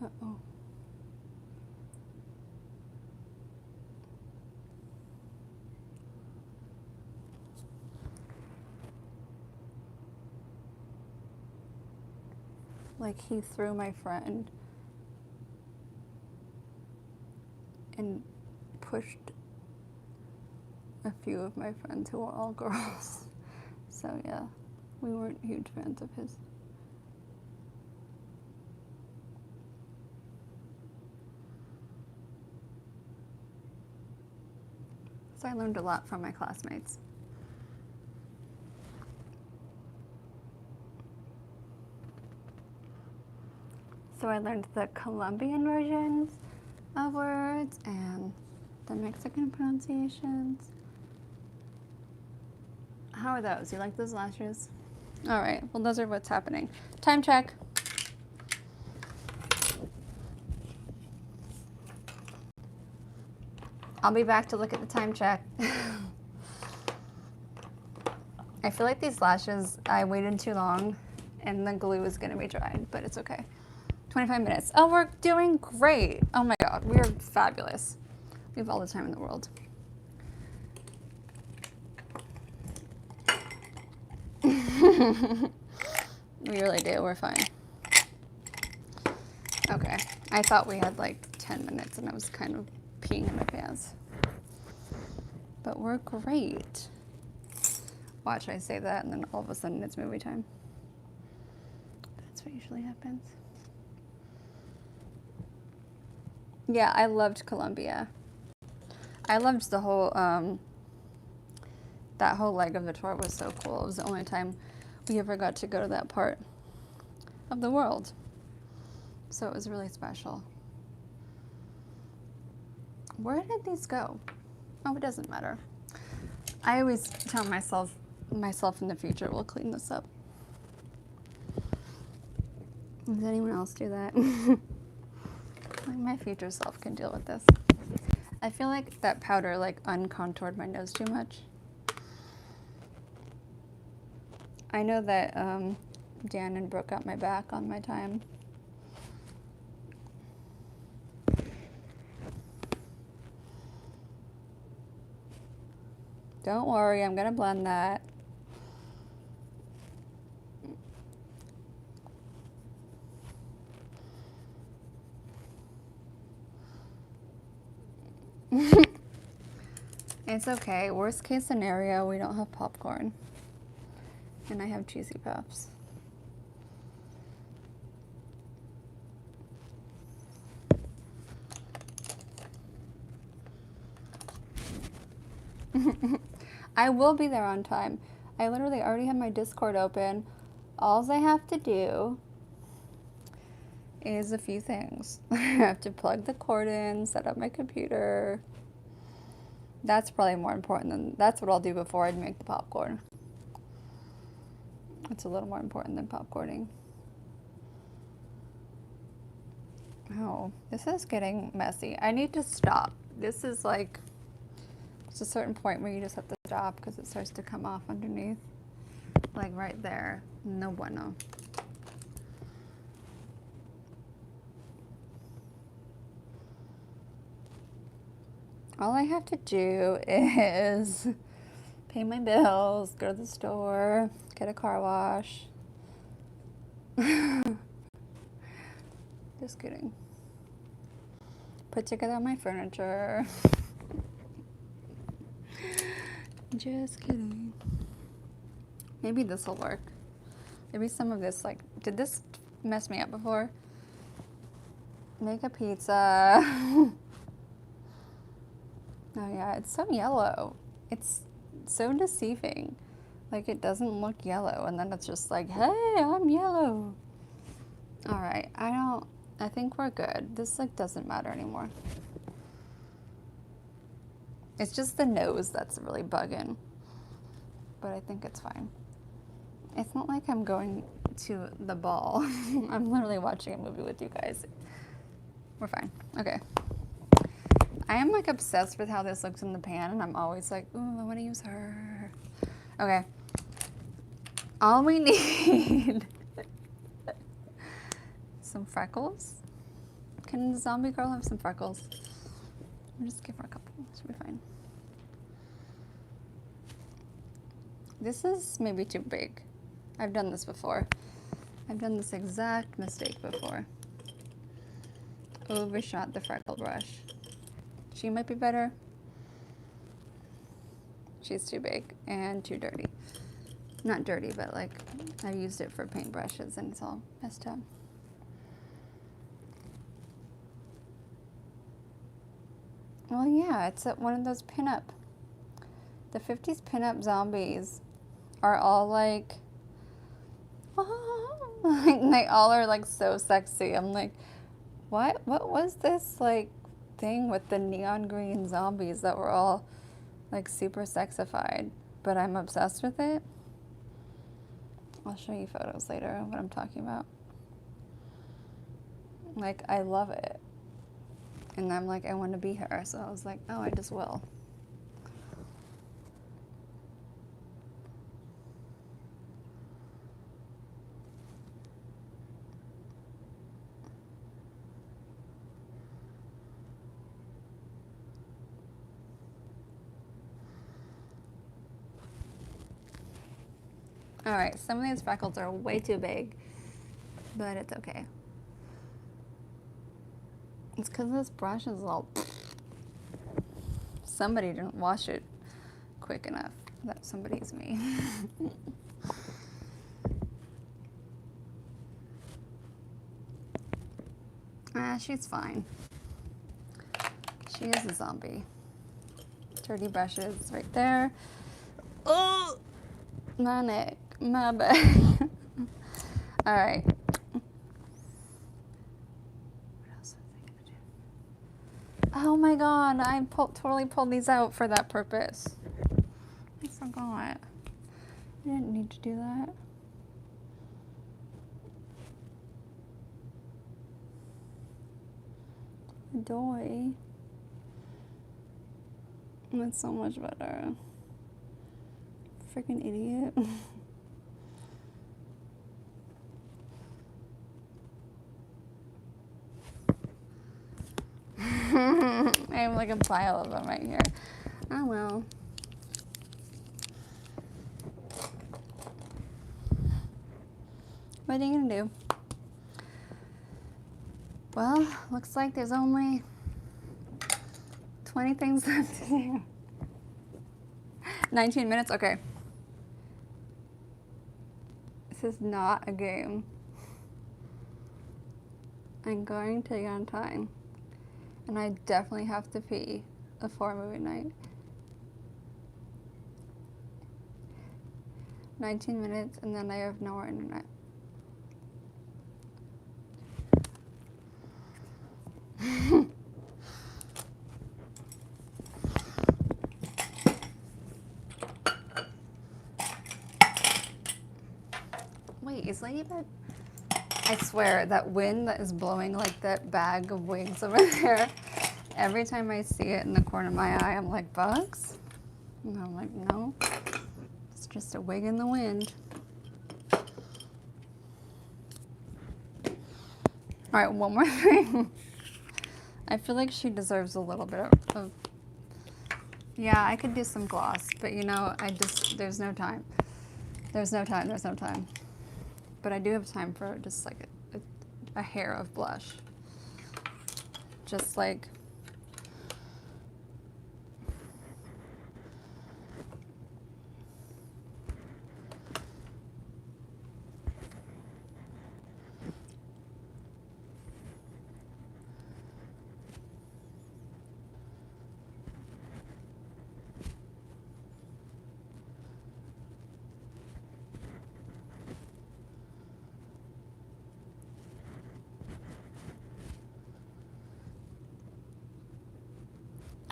Uh-oh. Like he threw my friend and pushed a few of my friends who were all girls. So yeah, we weren't huge fans of his. So I learned a lot from my classmates. So I learned the Colombian versions of words and the Mexican pronunciations. How are those? You like those lashes? All right, well, those are what's happening. Time check. I'll be back to look at the time check. I feel like these lashes, I waited too long and the glue is gonna be dried, but it's okay. 25 minutes. Oh, we're doing great. Oh my God, we are fabulous. We have all the time in the world. We really do, we're fine. Okay, I thought we had like 10 minutes and I was kind of peeing in my pants. But we're great. Watch, I say that and then all of a sudden it's movie time. That's what usually happens. Yeah, I loved Colombia. I loved the whole, that whole leg of the tour was so cool. It was the only time we ever got to go to that part of the world. So it was really special. Where did these go? Oh, it doesn't matter. I always tell myself in the future will clean this up. Does anyone else do that? Like my future self can deal with this. I feel like that powder like uncontoured my nose too much. I know that Dan and Brooke got my back on my time. Don't worry, I'm gonna blend that. It's okay. Worst case scenario, we don't have popcorn. And I have cheesy puffs. I will be there on time. I literally already have my Discord open. All I have to do is a few things. I have to plug the cord in, set up my computer. That's probably more important than, that's what I'll do before I'd make the popcorn. It's a little more important than popcorning. Oh, this is getting messy. I need to stop. This is like, it's a certain point where you just have to stop because it starts to come off underneath. Like right there. No bueno. All I have to do is pay my bills, go to the store, get a car wash. Just kidding. Put together my furniture. Just kidding. Maybe this will work. Maybe some of this, like, did this mess me up before? Make a pizza. Oh yeah, it's so yellow. It's so deceiving. Like, it doesn't look yellow, and then it's just like, hey, I'm yellow. All right, I think we're good. This, like, doesn't matter anymore. It's just the nose that's really bugging. But I think it's fine. It's not like I'm going to the ball. I'm literally watching a movie with you guys. We're fine. Okay. I am, like, obsessed with how this looks in the pan, and I'm always like, ooh, I want to use her. Okay. All we need... some freckles. Can the zombie girl have some freckles? I'll just give her a couple. She'll be fine. This is maybe too big. I've done this before. I've done this exact mistake before. Overshot the freckle brush. She might be better. She's too big and too dirty. Not dirty, but like I used it for paintbrushes and it's all messed up. Well, yeah, it's one of those pinup. The 50s pinup zombies are all like, they all are like so sexy. I'm like, what was this like thing with the neon green zombies that were all like super sexified? But I'm obsessed with it. I'll show you photos later of what I'm talking about. Like, I love it. And I'm like, I want to be her. So I was like, oh, I just will. All right, some of these freckles are way too big, but it's okay. It's because this brush is all... Somebody didn't wash it quick enough. That somebody's me. She's fine. She is a zombie. Dirty brushes right there. Oh, my neck, my back. All right. Oh my god, I totally pulled these out for that purpose. I forgot. I didn't need to do that. Doy. That's so much better. Freaking idiot. I have like a pile of them right here. Oh well. What are you gonna do? Well, looks like there's only 20 things left to do. 19 minutes? Okay. This is not a game. I'm going to get on time. And I definitely have to pee before movie night. 19 minutes and then I have no more internet. Wait, is Ladybug? I swear, that wind that is blowing like that bag of wigs over there, every time I see it in the corner of my eye, I'm like, bugs? And I'm like, no, it's just a wig in the wind. All right, one more thing. I feel like she deserves a little bit of yeah, I could do some gloss, but you know, there's no time. There's no time. But I do have time for just like a hair of blush. Just like,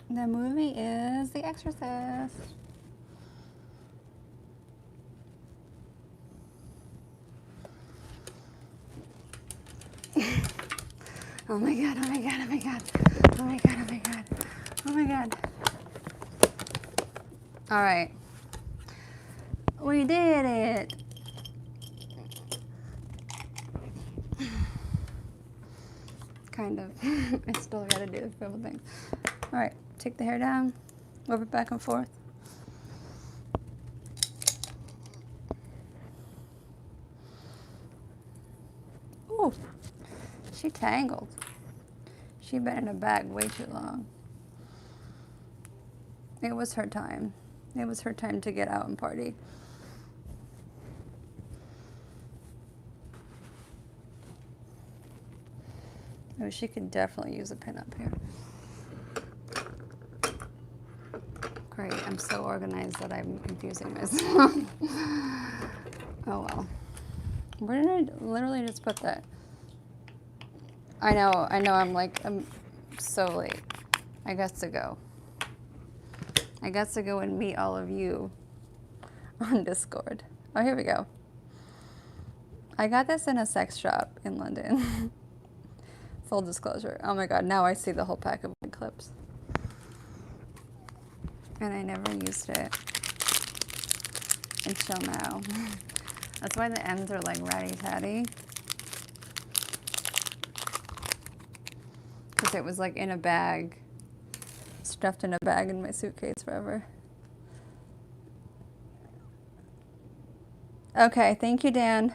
the movie is The Exorcist. Oh my god, oh my god, oh my god. Oh my god, oh my god. Oh my god. All right. We did it. Kind of. I still gotta do a couple things. All right, take the hair down, move it back and forth. Ooh, she tangled. She been in a bag way too long. It was her time. It was her time to get out and party. Oh, she could definitely use a pinup here. Great, I'm so organized that I'm confusing myself. Oh well. Where did I literally just put that? I know, I'm so late. I got to go. I got to go and meet all of you on Discord. Oh, here we go. I got this in a sex shop in London. Full disclosure. Oh my god, now I see the whole pack of clips. And I never used it until now. That's why the ends are like ratty-tatty. Because it was like in a bag, stuffed in a bag in my suitcase forever. Okay, thank you, Dan.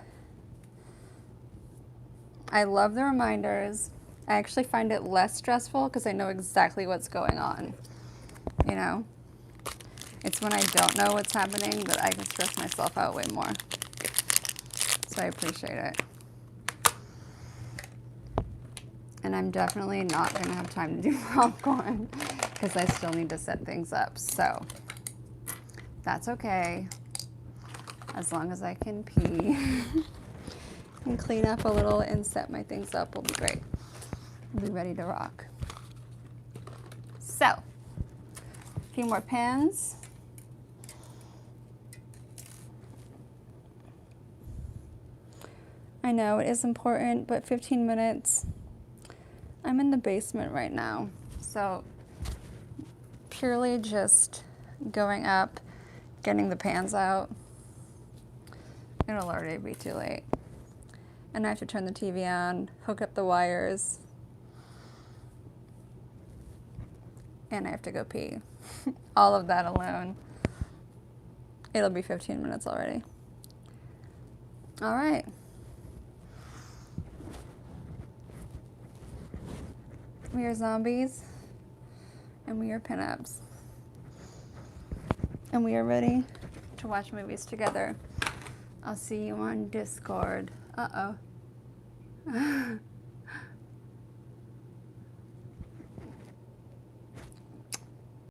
I love the reminders. I actually find it less stressful because I know exactly what's going on. You know? It's when I don't know what's happening that I can stress myself out way more. So I appreciate it. And I'm definitely not going to have time to do popcorn because I still need to set things up. So that's okay. As long as I can pee and clean up a little and set my things up, will be great. We'll be ready to rock. So, a few more pens. I know it is important, but 15 minutes. I'm in the basement right now, so purely just going up, getting the pans out. It'll already be too late. And I have to turn the TV on, hook up the wires, and I have to go pee. All of that alone. It'll be 15 minutes already. All right. We are zombies, and we are pinups. And we are ready to watch movies together. I'll see you on Discord. Uh-oh.